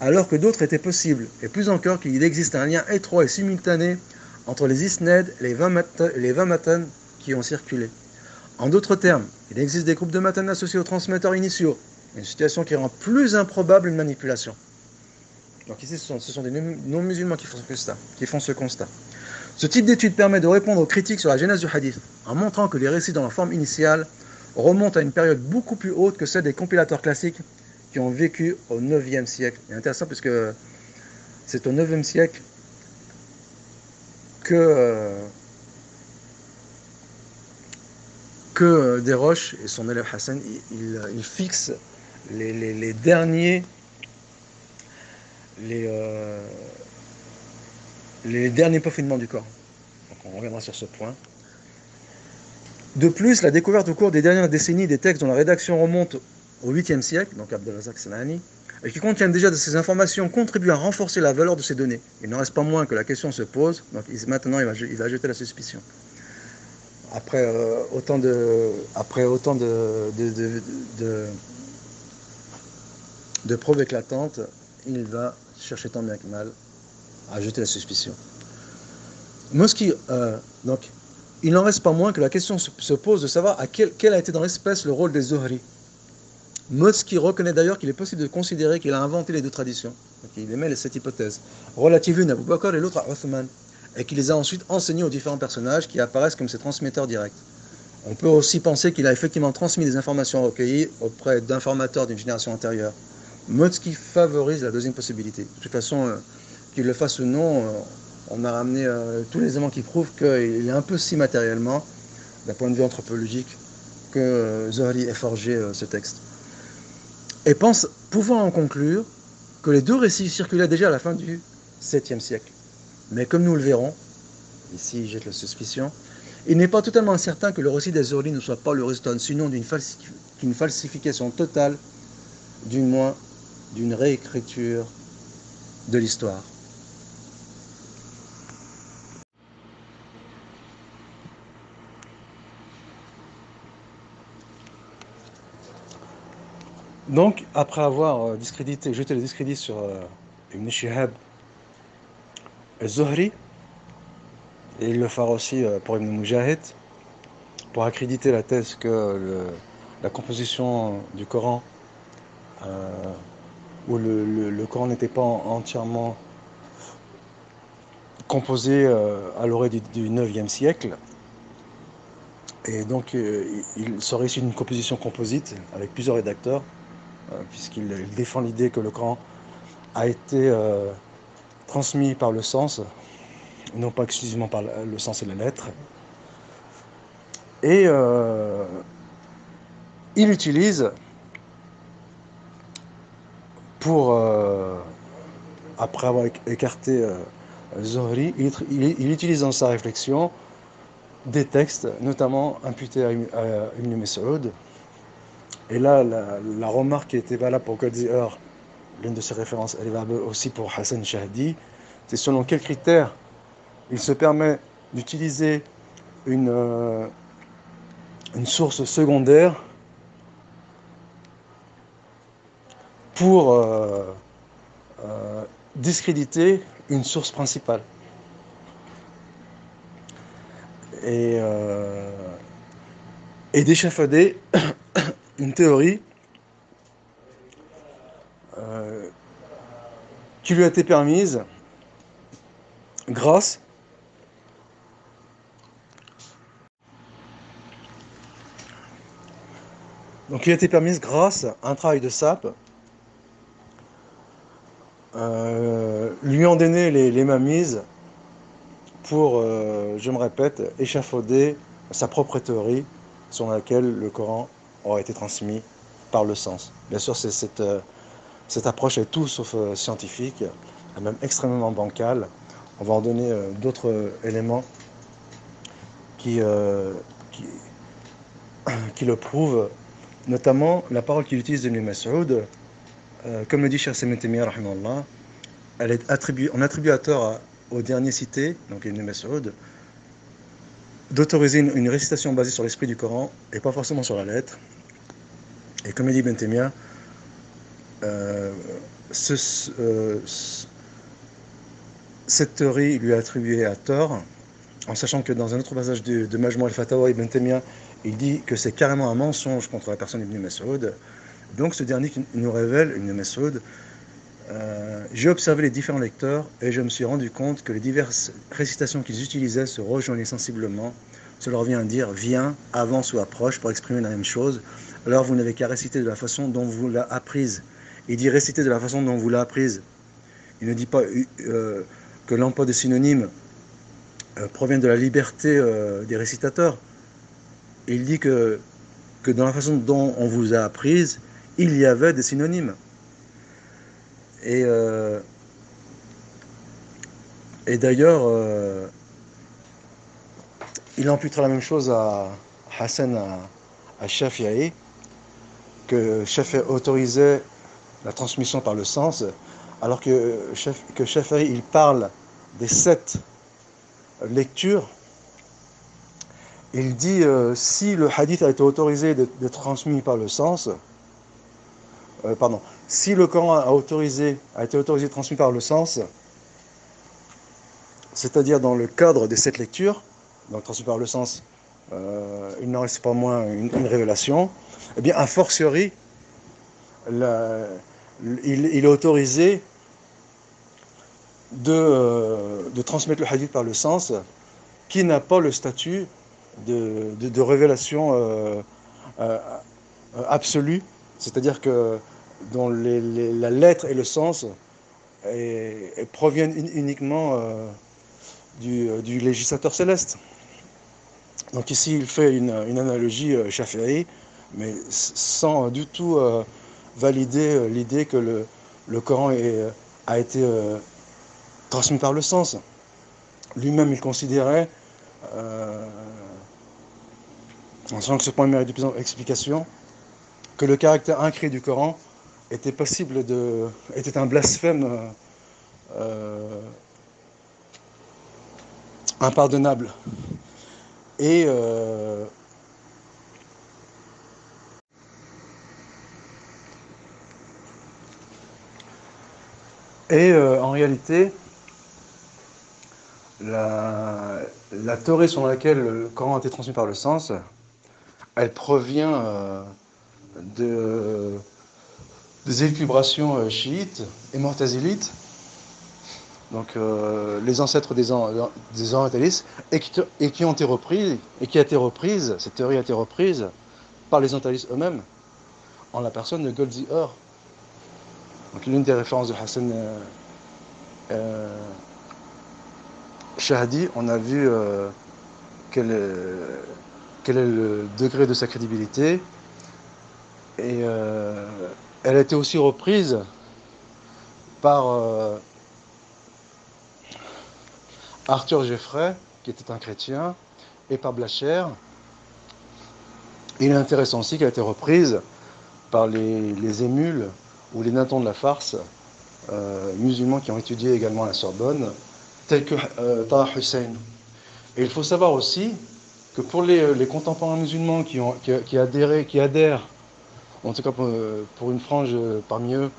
alors que d'autres étaient possibles, et plus encore qu'il existe un lien étroit et simultané entre les isnad et les 20 matan qui ont circulé. En d'autres termes, il existe des groupes de matan associés aux transmetteurs initiaux, une situation qui rend plus improbable une manipulation. Donc ici, ce sont des non-musulmans qui font ce constat. Ce type d'étude permet de répondre aux critiques sur la genèse du hadith, en montrant que les récits dans leur forme initiale remontent à une période beaucoup plus haute que celle des compilateurs classiques qui ont vécu au 9e siècle. C'est intéressant puisque c'est au 9e siècle que Desroches et son élève Hassan, ils fixent les derniers peaufinements du corps. Donc on reviendra sur ce point. De plus, la découverte au cours des dernières décennies des textes dont la rédaction remonte au 8e siècle, donc Abdelrazak Sanani, et qui contiennent déjà de ces informations, contribuent à renforcer la valeur de ces données. Il n'en reste pas moins que la question se pose, donc maintenant il va jeter la suspicion. Après autant de de preuve éclatante, il va chercher tant bien que mal à jeter la suspicion. Moski, donc, il n'en reste pas moins que la question se pose de savoir quel a été dans l'espèce le rôle des Zuhri. Moski reconnaît d'ailleurs qu'il est possible de considérer qu'il a inventé les deux traditions. Donc, il émet cette hypothèse. Relative l'une à Abu Bakr et l'autre à Othman. Et qu'il les a ensuite enseignées aux différents personnages qui apparaissent comme ses transmetteurs directs. On peut aussi penser qu'il a effectivement transmis des informations recueillies auprès d'informateurs d'une génération antérieure. Motsky favorise la deuxième possibilité. De toute façon, qu'il le fasse ou non, on a ramené tous les éléments qui prouvent qu'il est un peu si matériellement, d'un point de vue anthropologique, que Zuhri ait forgé ce texte. Et pense pouvoir en conclure que les deux récits circulaient déjà à la fin du 7e siècle. Mais comme nous le verrons, ici jette la suspicion, il n'est pas totalement incertain que le récit des Zuhri ne soit pas le résultat sinon d'une falsification totale, du moins d'une réécriture de l'histoire. Donc, après avoir jeté le discrédit sur Ibn Shihab et Zuhri, et il le fera aussi pour Ibn Mujahid, pour accréditer la thèse que la composition du Coran, où le Coran n'était pas entièrement composé à l'orée du 9e siècle, et donc il serait issu d'une composition composite avec plusieurs rédacteurs, puisqu'il défend l'idée que le Coran a été transmis par le sens, non pas exclusivement par le sens et la lettre. Et il utilise, après avoir écarté Zuhri, il utilise dans sa réflexion des textes, notamment imputés à Ibn Mas'ud. Et là, la remarque qui était valable pour Goldziher, l'une de ses références, elle est valable aussi pour Hassan Shahdi, c'est selon quels critères il se permet d'utiliser une source secondaire pour discréditer une source principale. Et d'échafauder une théorie qui lui a été permise grâce à un travail de sape lui ont donné les mamises pour, je me répète, échafauder sa propre théorie selon laquelle le Coran aurait été transmis par le sens. Bien sûr, cette approche est tout sauf scientifique, même extrêmement bancale. On va en donner d'autres éléments qui le prouvent, notamment la parole qu'il utilise d'Ibn Mas'ud. Comme le dit Cheikh Ibn Taymiyyah, on attribue à tort au dernier cité, donc Ibn Mas'ud, d'autoriser une récitation basée sur l'esprit du Coran et pas forcément sur la lettre. Et comme il dit Ibn Taymiyyah, cette théorie lui est attribuée à tort, en sachant que dans un autre passage de Majmou' al-Fatawa, Ibn Taymiyyah, il dit que c'est carrément un mensonge contre la personne d'Ibn Mas'ud. Donc ce dernier qui nous révèle, Ibn Mas'ud, j'ai observé les différents lecteurs et je me suis rendu compte que les diverses récitations qu'ils utilisaient se rejoignaient sensiblement. Cela revient à dire viens, avance ou approche pour exprimer la même chose. Alors vous n'avez qu'à réciter de la façon dont vous l'a apprise. Il dit réciter de la façon dont vous l'a apprise. Il ne dit pas que l'emploi des synonymes provient de la liberté des récitateurs. Il dit que dans la façon dont on vous a apprise, il y avait des synonymes. Et d'ailleurs, il imputera la même chose à Hassan à Shafi'i, que Shafi'i autorisait la transmission par le sens, alors que Shafi'i il parle des 7 lectures. Il dit si le hadith a été autorisé d'être transmis par le sens, si le Coran a été autorisé, transmis par le sens, c'est-à-dire dans le cadre des 7 lectures, donc transmis par le sens, il n'en reste pas moins une révélation, eh bien, a fortiori, il est autorisé de transmettre le hadith par le sens, qui n'a pas le statut de révélation euh, absolue, c'est-à-dire que dont la lettre et le sens proviennent uniquement du législateur céleste. Donc ici, il fait une analogie Shafi'i, mais sans du tout valider l'idée que le Coran a été transmis par le sens. Lui-même, il considérait, en sachant que ce point mérite de plus explication, que le caractère incréé du Coran était un blasphème impardonnable. Et en réalité, la théorie selon laquelle le Coran a été transmis par le sens, elle provient des élucubrations chiites et mu'tazilites, donc les ancêtres des orientalistes, et qui ont été reprises, cette théorie a été reprise par les orientalistes eux-mêmes, en la personne de Goldsey Hur. Donc l'une des références de Hassan Shahdi, on a vu quel est le degré de sa crédibilité, et elle a été aussi reprise par Arthur Jeffrey, qui était un chrétien, et par Blacher. Il est intéressant aussi qu'elle a été reprise par les émules ou les natons de la farce musulmans qui ont étudié également à la Sorbonne, tels que Taha Hussein. Et il faut savoir aussi que pour les contemporains musulmans qui adhèrent, en tout cas pour une frange parmi eux,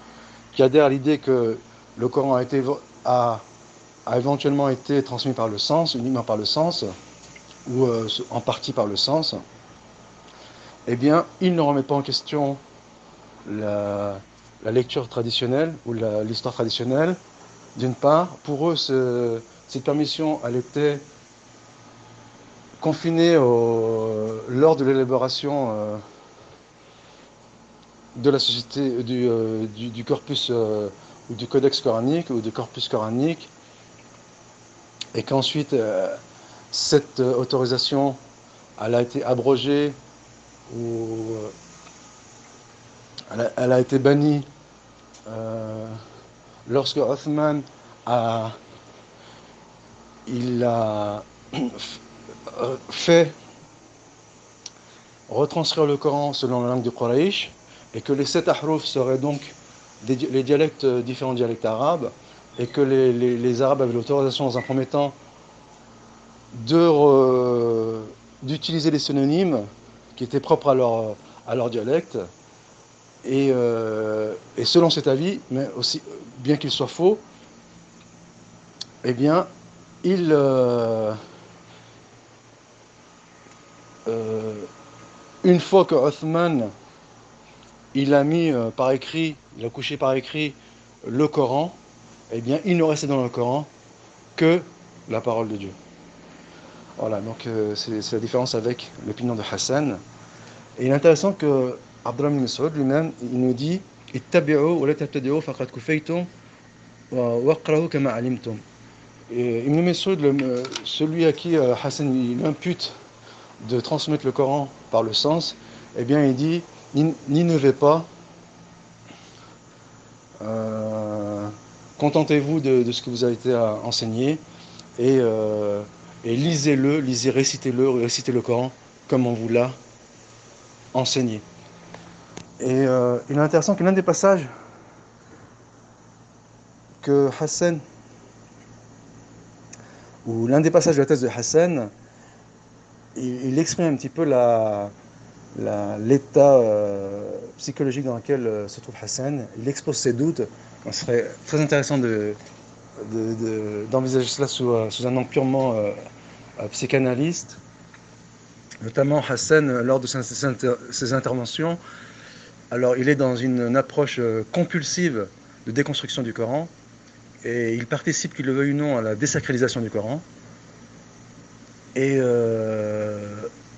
qui adhèrent à l'idée que le Coran a éventuellement été transmis par le sens, uniquement par le sens, ou en partie par le sens, eh bien, ils ne remettent pas en question la lecture traditionnelle ou l'histoire traditionnelle. D'une part, pour eux, cette permission, elle était confinée lors de l'élaboration de la société du corpus ou du codex coranique ou du corpus coranique, et qu'ensuite cette autorisation elle a été abrogée ou elle a été bannie lorsque Othman il a fait retranscrire le Coran selon la langue de Quraysh, et que les 7 ahruf seraient donc les différents dialectes arabes, et que les Arabes avaient l'autorisation dans un premier temps d'utiliser les synonymes qui étaient propres à leur dialecte, et selon cet avis, mais aussi bien qu'il soit faux, eh bien, une fois que Othman il a mis par écrit, il a couché par écrit le Coran, eh bien, il ne restait dans le Coran que la parole de Dieu. Voilà, donc c'est la différence avec l'opinion de Hassan. Et il est intéressant que Abdullah ibn Mas'ud lui-même, il nous dit ittabi'u wa la tabtadi'u faqad kufaytum waqra'u kama alimtum. Et Ibn Mas'ud, celui à qui Hassan il impute de transmettre le Coran par le sens, eh bien il dit n'innovez pas, contentez-vous de ce que vous avez été enseigné, et lisez-le, récitez le Coran comme on vous l'a enseigné. Et il est intéressant que l'un des passages que Hassan, ou l'un des passages de la thèse de Hassan, il exprime un petit peu l'état psychologique dans lequel se trouve Hassan. Il expose ses doutes. Ce serait très intéressant d'envisager cela sous un angle purement psychanalyste. Notamment Hassan, lors de ses interventions, alors il est dans une approche compulsive de déconstruction du Coran, et il participe, qu'il le veuille ou non, à la désacralisation du Coran. Et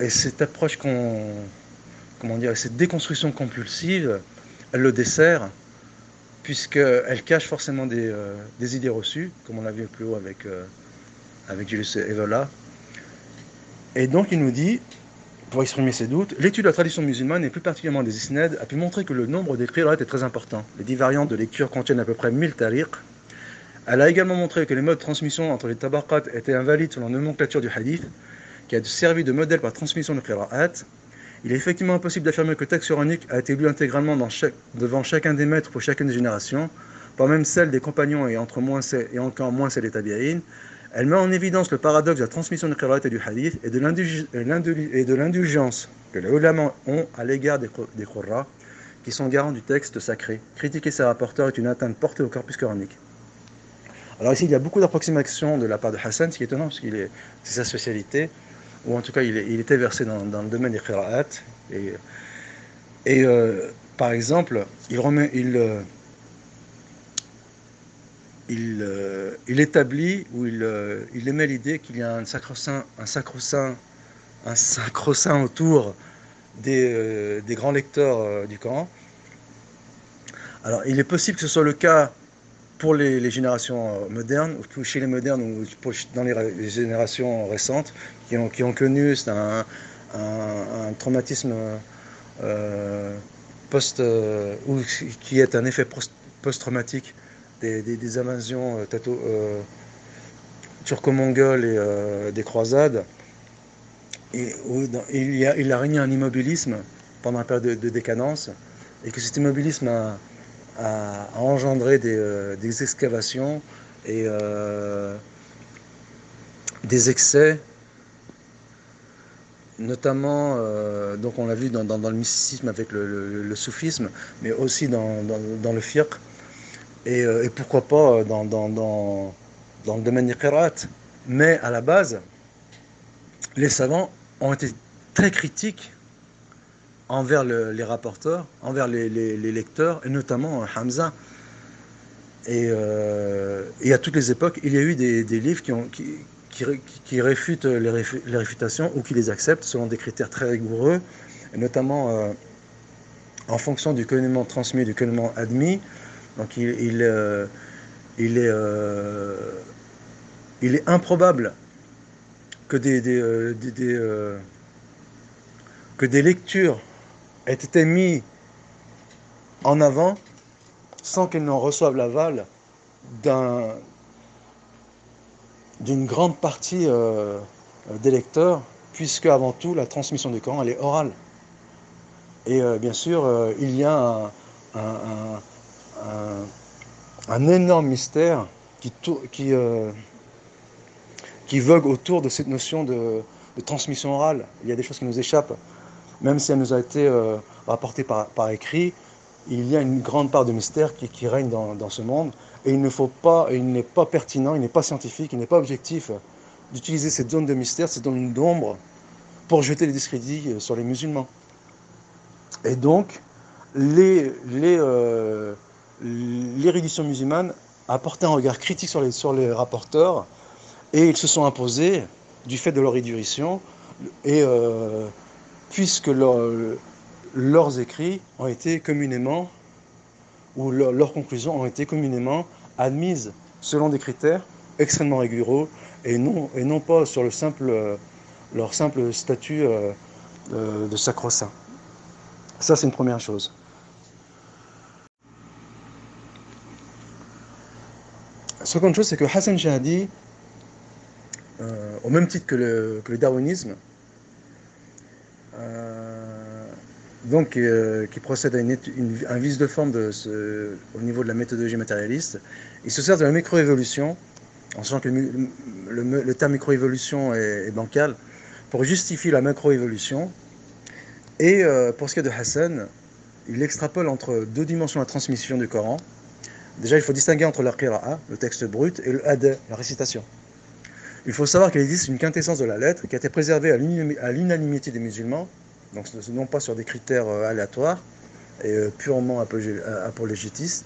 cette approche cette déconstruction compulsive, elle le dessert, puisqu'elle cache forcément des idées reçues, comme on l'a vu plus haut avec Julius Evola. Et donc il nous dit, pour exprimer ses doutes, l'étude de la tradition musulmane, et plus particulièrement des isnad, a pu montrer que le nombre des qira'at est très important. Les 10 variantes de lecture contiennent à peu près 1000 tariq. Elle a également montré que les modes de transmission entre les tabaqat étaient invalides selon la nomenclature du hadith, qui a servi de modèle par transmission de qira'at. Il est effectivement impossible d'affirmer que le texte coranique a été lu intégralement devant chacun des maîtres pour chacune des générations, pas même celle des compagnons et encore moins celle des tabi'in. Elle met en évidence le paradoxe de la transmission de qira'at et du hadith et de l'indulgence que les ulama ont à l'égard des qurra, qui sont garants du texte sacré. Critiquer ses rapporteurs est une atteinte portée au corpus coranique. Alors ici, il y a beaucoup d'approximations de la part de Hassan, ce qui est étonnant, parce que c'est sa spécialité, ou en tout cas, il était versé dans le domaine des qira'at. Par exemple, il établit, ou il émet l'idée qu'il y a un sacro-saint autour des grands lecteurs du Coran. Alors, il est possible que ce soit le cas pour les générations modernes, ou chez les modernes, ou dans les générations récentes, qui ont connu un traumatisme ou qui est un effet post-traumatique des invasions turco-mongoles et des croisades. Et il a régné un immobilisme pendant la période de décadence, et que cet immobilisme a engendré des excavations et des excès, notamment, donc on l'a vu dans le mysticisme avec le soufisme, mais aussi dans le fiqh, et pourquoi pas dans le domaine des qira'at. Mais à la base, les savants ont été très critiques envers les rapporteurs, envers les lecteurs, et notamment Hamza. Et à toutes les époques, il y a eu des livres qui réfutent les réfutations, ou qui les acceptent selon des critères très rigoureux, et notamment en fonction du connaissement transmis et du connaissement admis. Donc il est improbable que que des lectures aient été mises en avant sans qu'elles n'en reçoivent l'aval d'une grande partie des lecteurs, puisque avant tout la transmission du Coran elle est orale. Et bien sûr il y a un énorme mystère qui vogue autour de cette notion de transmission orale. Il y a des choses qui nous échappent, même si elle nous a été rapportée par écrit. Il y a une grande part de mystère qui règne dans ce monde, et il n'est pas pertinent, il n'est pas scientifique, il n'est pas objectif d'utiliser cette zone de mystère, cette zone d'ombre, pour jeter les discrédits sur les musulmans. Et donc, l'érudition musulmane a porté un regard critique sur les rapporteurs, et ils se sont imposés du fait de leur érudition, et puisque leurs écrits ont été communément, ou leurs conclusions ont été communément admises selon des critères extrêmement rigoureux, et non pas sur leur simple statut de sacro-saint. Ça, c'est une première chose. Seconde chose, c'est que Hassan Shahdi, au même titre que le darwinisme, qui procède à un vice de forme au niveau de la méthodologie matérialiste, il se sert de la microévolution, en sachant que le terme microévolution est bancal, pour justifier la macroévolution, Et pour ce qui est de Hassan, il extrapole entre deux dimensions la transmission du Coran. Déjà, il faut distinguer entre la qira'a, le texte brut, et le ada, la récitation. Il faut savoir qu'il existe une quintessence de la lettre qui a été préservée à l'unanimité des musulmans, donc non pas sur des critères aléatoires et purement apologétistes,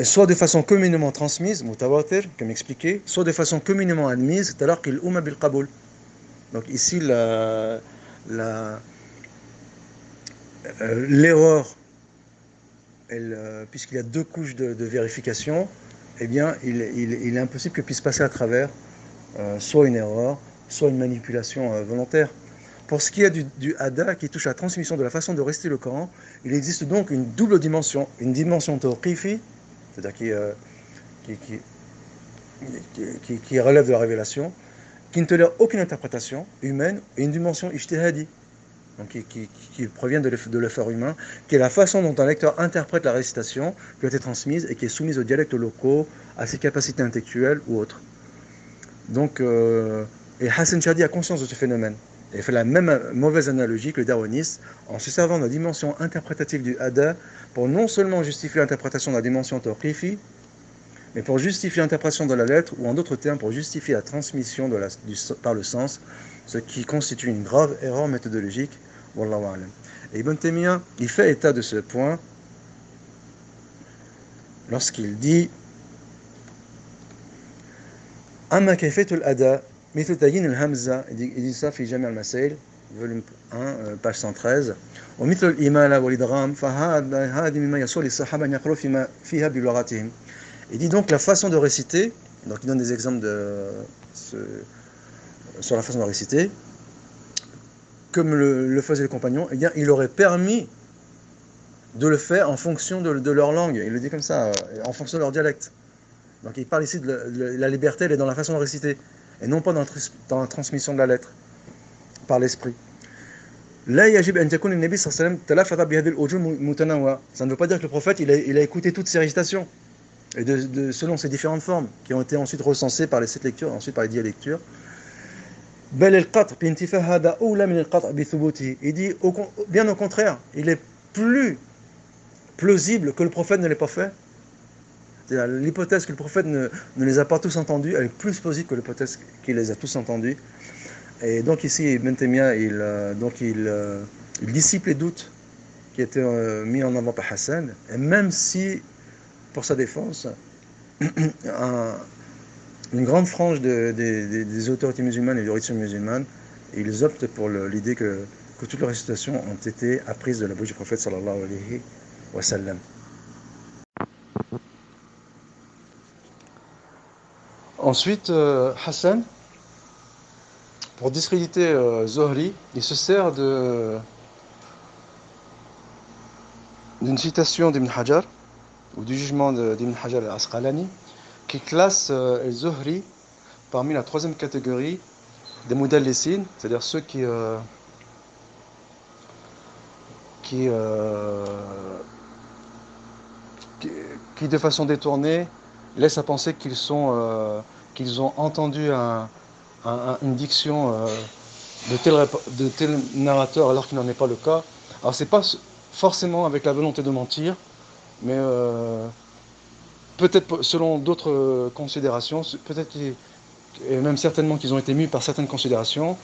soit de façon communément transmise, mutawatir, comme expliqué, soit de façon communément admise, alors qu'il umma bil qaboul. Donc ici, l'erreur, puisqu'il y a deux couches de vérification, eh bien, il est impossible que puisse passer à travers soit une erreur, soit une manipulation volontaire. Pour ce qui est du hada, qui touche à la transmission de la façon de réciter le Coran, il existe donc une double dimension, une dimension tawqifi, c'est-à-dire qui relève de la révélation, qui ne tolère aucune interprétation humaine, et une dimension ijtihadi, donc qui provient de l'effort humain, qui est la façon dont un lecteur interprète la récitation qui a été transmise et qui est soumise aux dialectes locaux, à ses capacités intellectuelles ou autres. Donc, et Hassan Chadi a conscience de ce phénomène. Il fait la même mauvaise analogie que le darwiniste en se servant de la dimension interprétative du hada pour non seulement justifier l'interprétation de la dimension tawqifi, mais pour justifier l'interprétation de la lettre, ou en d'autres termes, pour justifier la transmission par le sens, ce qui constitue une grave erreur méthodologique. Wallahu a'lam. Et Ibn Taymiyyah, il fait état de ce point lorsqu'il dit Amma kayfiyatul ada مثل تبيين الهمزة إدريسا في جامع المسائل volume 1 page 113 ومثل الإمالة والإدغام فهذه مما يسول للصحابة أن يقرأوا فيها بلغتهم. Il dit donc la façon de réciter, donc il donne des exemples sur la façon de réciter, comme le faisaient les compagnons, eh bien, il aurait permis de le faire en fonction de leur langue. Il le dit comme ça, en fonction de leur dialecte. Donc il parle ici de la liberté, elle est dans la façon de réciter, et non pas dans la transmission de la lettre, par l'esprit. Ça ne veut pas dire que le prophète il a écouté toutes ces récitations, et selon ces différentes formes, qui ont été ensuite recensées par les 7 lectures, ensuite par les 10 lectures. Il dit, bien au contraire, il est plus plausible que le prophète ne l'ait pas fait. L'hypothèse que le prophète ne les a pas tous entendus, elle est plus plausible que l'hypothèse qu'il les a tous entendus. Et donc ici, Ibn Taymiyyah, il dissipe les doutes qui étaient mis en avant par Hassan, et même si, pour sa défense, une grande frange des autorités musulmanes et des religions musulmanes, ils optent pour l'idée que toutes les récitations ont été apprises de la bouche du prophète sallallahu alayhi wa sallam. Ensuite, Hassan, pour discréditer Zohri, il se sert d'une citation d'Ibn Hajar, ou du jugement d'Ibn Hajar al-Asqalani, qui classe Zohri parmi la 3e catégorie des mudallissines, c'est-à-dire ceux qui de façon détournée laissent à penser qu'ils ont entendu une diction de tel narrateur alors qu'il n'en est pas le cas. Alors c'est pas forcément avec la volonté de mentir, mais peut-être selon d'autres considérations, peut-être et même certainement qu'ils ont été mus par certaines considérations.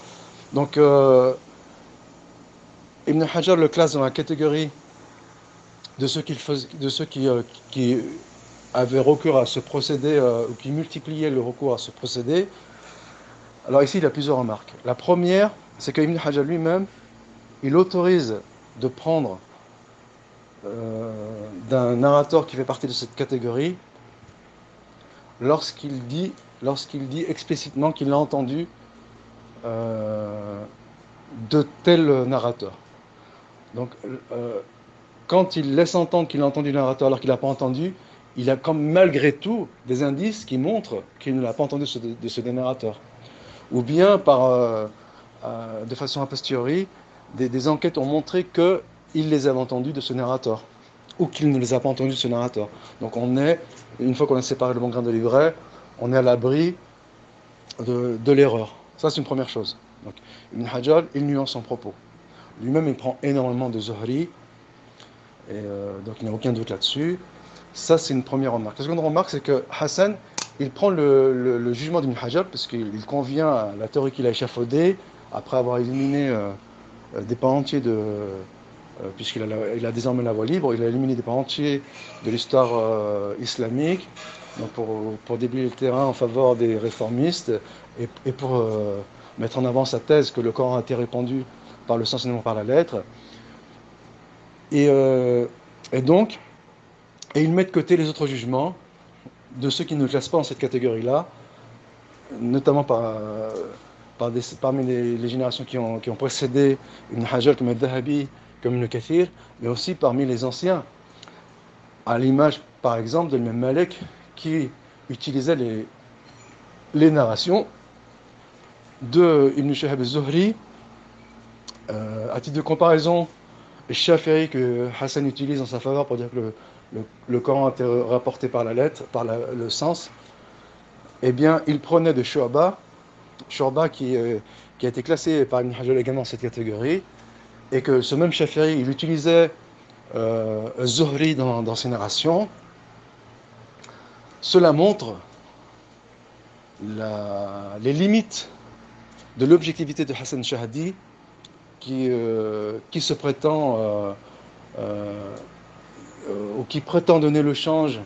Donc Ibn Hajar le classe dans la catégorie de ceux qui avaient recours à ce procédé ou qui multipliaient le recours à ce procédé. Alors ici il y a plusieurs remarques. La première, c'est que Ibn Hajar lui-même, il autorise de prendre d'un narrateur qui fait partie de cette catégorie lorsqu'il dit explicitement qu'il a entendu de tel narrateur. Donc quand il laisse entendre qu'il a entendu le narrateur alors qu'il n'a pas entendu, il a comme malgré tout des indices qui montrent qu'il ne l'a pas entendu de ce narrateur. Ou bien de façon a posteriori, des enquêtes ont montré qu'il les avait entendus de ce narrateur, ou qu'il ne les a pas entendus de ce narrateur. Donc une fois qu'on a séparé le bon grain de l'ivraie, on est à l'abri de l'erreur. Ça, c'est une première chose. Donc, Ibn Hajar, il nuance son propos. Lui-même, il prend énormément de Zuhri, et donc il n'y a aucun doute là-dessus. Ça, c'est une première remarque. La seconde remarque, c'est que Hassan, il prend le jugement d'Ibn Hajar, parce qu'il convient à la théorie qu'il a échafaudée, après avoir éliminé des pans entiers puisqu'il a désormais la voie libre, il a éliminé des pans entiers de l'histoire islamique, donc pour déblayer le terrain en faveur des réformistes, et pour mettre en avant sa thèse que le Coran a été répandu par le sens et non par la lettre. Et, euh, et donc, il met de côté les autres jugements de ceux qui ne le classent pas dans cette catégorie-là, notamment parmi les générations qui ont précédé Ibn Hajar, comme Al-Dhahabi, comme Ibn Kathir, mais aussi parmi les anciens, à l'image, par exemple, de l'imam Malik, qui utilisait les narrations de Ibn Shihab al-Zuhri. À titre de comparaison, le Shafi'i que Hassan utilise en sa faveur pour dire que le Coran a été rapporté par la lettre, par le sens, eh bien, il prenait de Shu'ba qui a été classé par Ibn Hajar également dans cette catégorie, et que ce même Shafi'i, il utilisait Zuhri dans ses narrations. Cela montre les limites de l'objectivité de Hassan Shahadi, qui se prétend ou qui prétend donner le change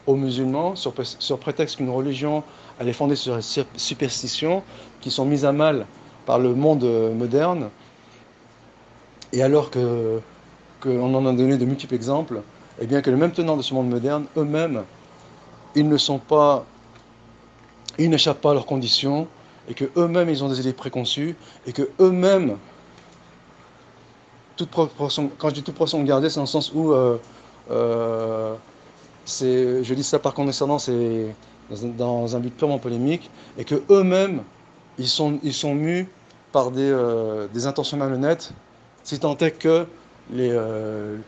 aux musulmans sur prétexte qu'une religion elle est fondée sur les superstitions qui sont mises à mal par le monde moderne, et alors qu'on en a donné de multiples exemples, et bien que les mêmes tenants de ce monde moderne, eux-mêmes, ils n'échappent pas à leurs conditions, et que eux-mêmes ils ont des idées préconçues, et que eux-mêmes, quand je dis toute proportion gardée, c'est dans le sens où je dis ça par condescendance et dans un but purement polémique, et que eux-mêmes ils sont mus par des intentions malhonnêtes, si tant est que les, euh,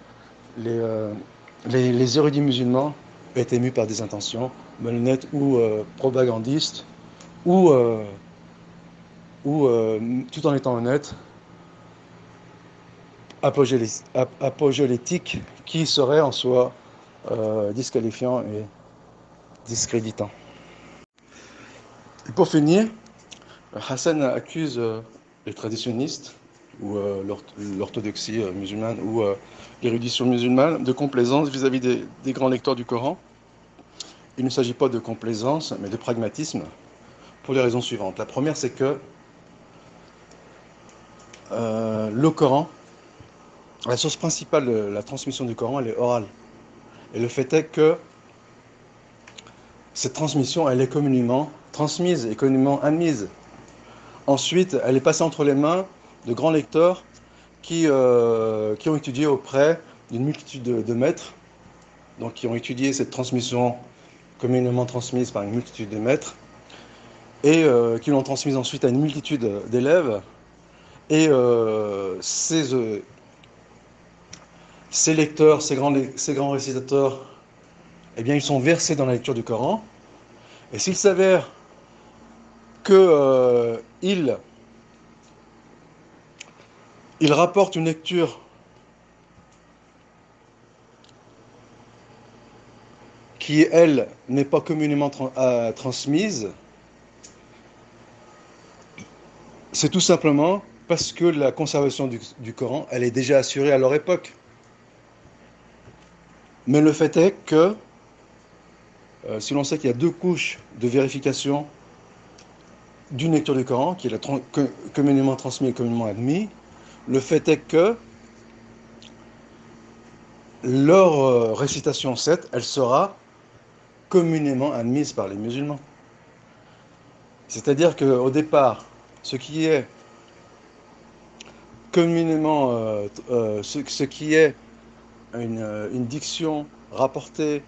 les érudits musulmans étaient mus par des intentions malhonnêtes ou propagandistes, ou, euh, ou tout en étant honnêtes, apologétique, qui serait en soi disqualifiant et discréditant. Et pour finir, Hassan accuse les traditionnistes ou l'orthodoxie musulmane ou l'érudition musulmane de complaisance vis-à-vis des grands lecteurs du Coran. Il ne s'agit pas de complaisance, mais de pragmatisme, pour les raisons suivantes. La première, c'est que le Coran, la source principale de la transmission du Coran, elle est orale. Et le fait est que cette transmission, elle est communément transmise et communément admise. Ensuite, elle est passée entre les mains de grands lecteurs qui ont étudié auprès d'une multitude de maîtres, donc qui ont étudié cette transmission communément transmise par une multitude de maîtres, et qui l'ont transmise ensuite à une multitude d'élèves. Et ces lecteurs, ces grands récitateurs, eh bien, ils sont versés dans la lecture du Coran. Et s'il s'avère qu'ils rapportent une lecture qui, elle, n'est pas communément transmise, c'est tout simplement parce que la conservation du Coran, elle est déjà assurée à leur époque. Mais le fait est que, si l'on sait qu'il y a deux couches de vérification d'une lecture du Coran, qui est communément transmise et communément admise, le fait est que leur récitation 7, elle sera communément admise par les musulmans. C'est-à-dire qu'au départ, ce qui est communément, ce qui est une diction rapportée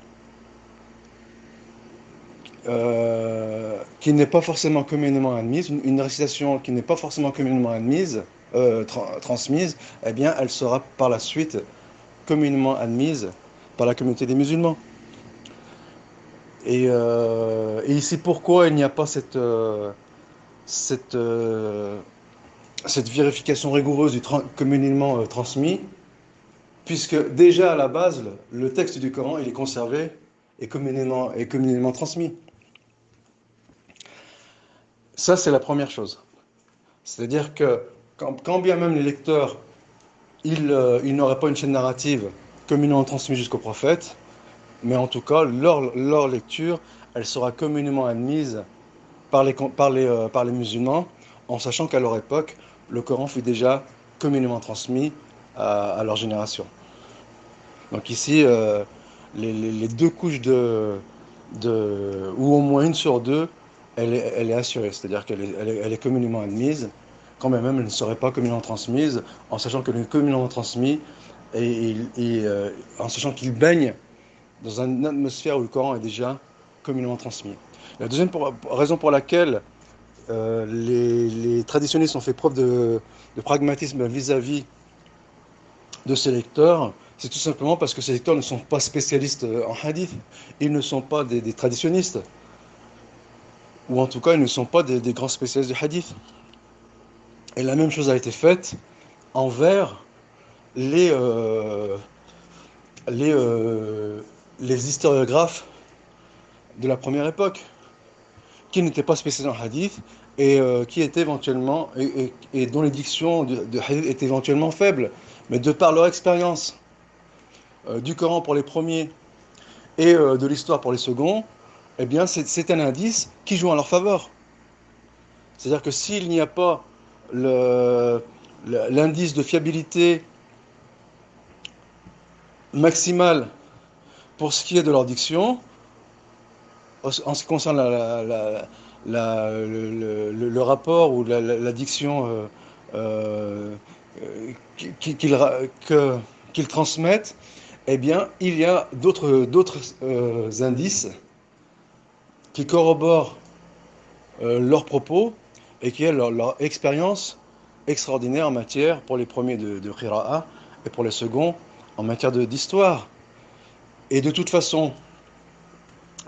qui n'est pas forcément communément admise, une récitation qui n'est pas forcément communément admise, transmise, eh bien, elle sera par la suite communément admise par la communauté des musulmans. Et ici, pourquoi il n'y a pas cette cette, cette vérification rigoureuse du communément transmis, puisque déjà à la base, le texte du Coran, il est conservé et communément transmis. Ça, c'est la première chose. C'est-à-dire que quand bien même les lecteurs, ils n'auraient pas une chaîne narrative communément transmise jusqu'au prophète, mais en tout cas, leur lecture, elle sera communément admise par les musulmans, en sachant qu'à leur époque, le Coran fut déjà communément transmis à leur génération. Donc ici, les deux couches ou au moins une sur deux, elle est assurée, c'est-à-dire elle est communément admise, quand même elle ne serait pas communément transmise, en sachant qu'elle est communément transmise en sachant qu'il baigne dans une atmosphère où le Coran est déjà communément transmis. La deuxième raison pour laquelle les traditionnistes ont fait preuve de pragmatisme vis-à-vis de ces lecteurs, c'est tout simplement parce que ces lecteurs ne sont pas spécialistes en hadith, ils ne sont pas des traditionnistes, ou en tout cas ils ne sont pas des grands spécialistes de hadith. Et la même chose a été faite envers les, euh, les, euh, les historiographes de la première époque, qui n'étaient pas spécialisés en hadith et qui étaient éventuellement et dont les dictions de hadith étaient éventuellement faibles, mais de par leur expérience du Coran pour les premiers et de l'histoire pour les seconds, eh bien c'est un indice qui joue en leur faveur. C'est-à-dire que s'il n'y a pas l'indice de fiabilité maximale pour ce qui est de leur diction, en ce qui concerne le rapport ou la diction qu'ils transmettent, eh bien, il y a d'autres indices qui corroborent leurs propos et qui est leur expérience extraordinaire en matière, pour les premiers de Qira'a et pour les seconds en matière d'histoire. Et de toute façon,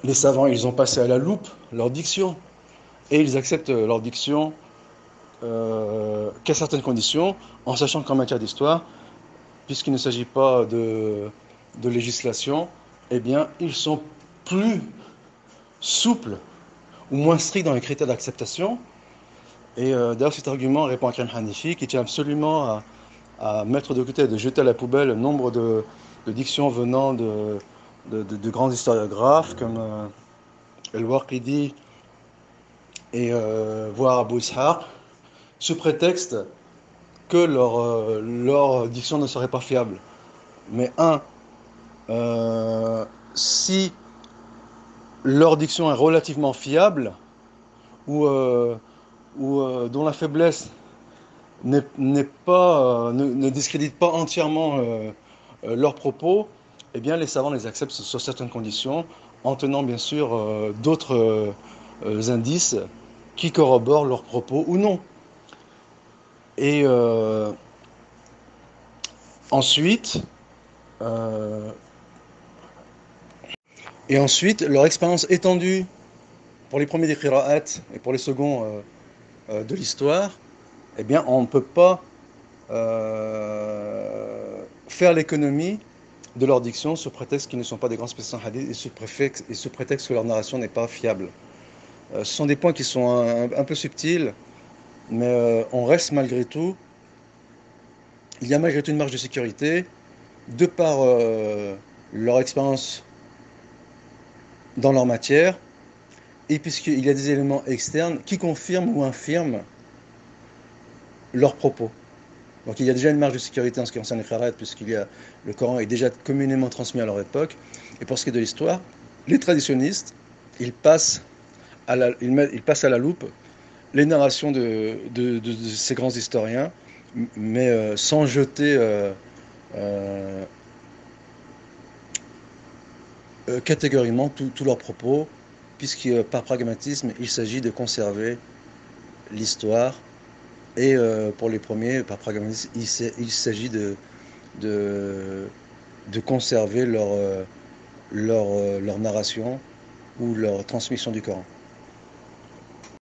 les savants, ils ont passé à la loupe leur diction et ils acceptent leur diction qu'à certaines conditions, en sachant qu'en matière d'histoire, puisqu'il ne s'agit pas de législation, eh bien, ils sont plus souples ou moins stricts dans les critères d'acceptation. Et d'ailleurs, cet argument répond à Karim Hanifi, qui tient absolument à mettre de côté, de jeter à la poubelle le nombre de dictions venant de grands historiographes comme El-Waqidi et voire Abu Ishaq, sous prétexte que leur diction ne serait pas fiable. Mais si leur diction est relativement fiable, ou, dont la faiblesse ne discrédite pas entièrement leurs propos, eh bien les savants les acceptent sur certaines conditions, en tenant bien sûr d'autres indices qui corroborent leurs propos ou non. Et ensuite, euh, leur expérience étendue pour les premiers des qira'at et pour les seconds de l'histoire, eh bien, on ne peut pas faire l'économie de leur diction sous prétexte qu'ils ne sont pas des grands spécialistes en hadith et sous prétexte que leur narration n'est pas fiable. Ce sont des points qui sont un peu subtils, mais on reste malgré tout, il y a malgré tout une marge de sécurité de par leur expérience dans leur matière, et puisqu'il y a des éléments externes qui confirment ou infirment leurs propos. Donc il y a déjà une marge de sécurité en ce qui concerne les Kharat, le Coran est déjà communément transmis à leur époque. Et pour ce qui est de l'histoire, les traditionnistes, ils passent à la loupe les narrations de ces grands historiens, mais sans jeter catégoriquement tous leurs propos, puisque par pragmatisme, il s'agit de conserver l'histoire. Et pour les premiers, par pragmatisme, il s'agit de, de conserver leur narration ou leur transmission du Coran.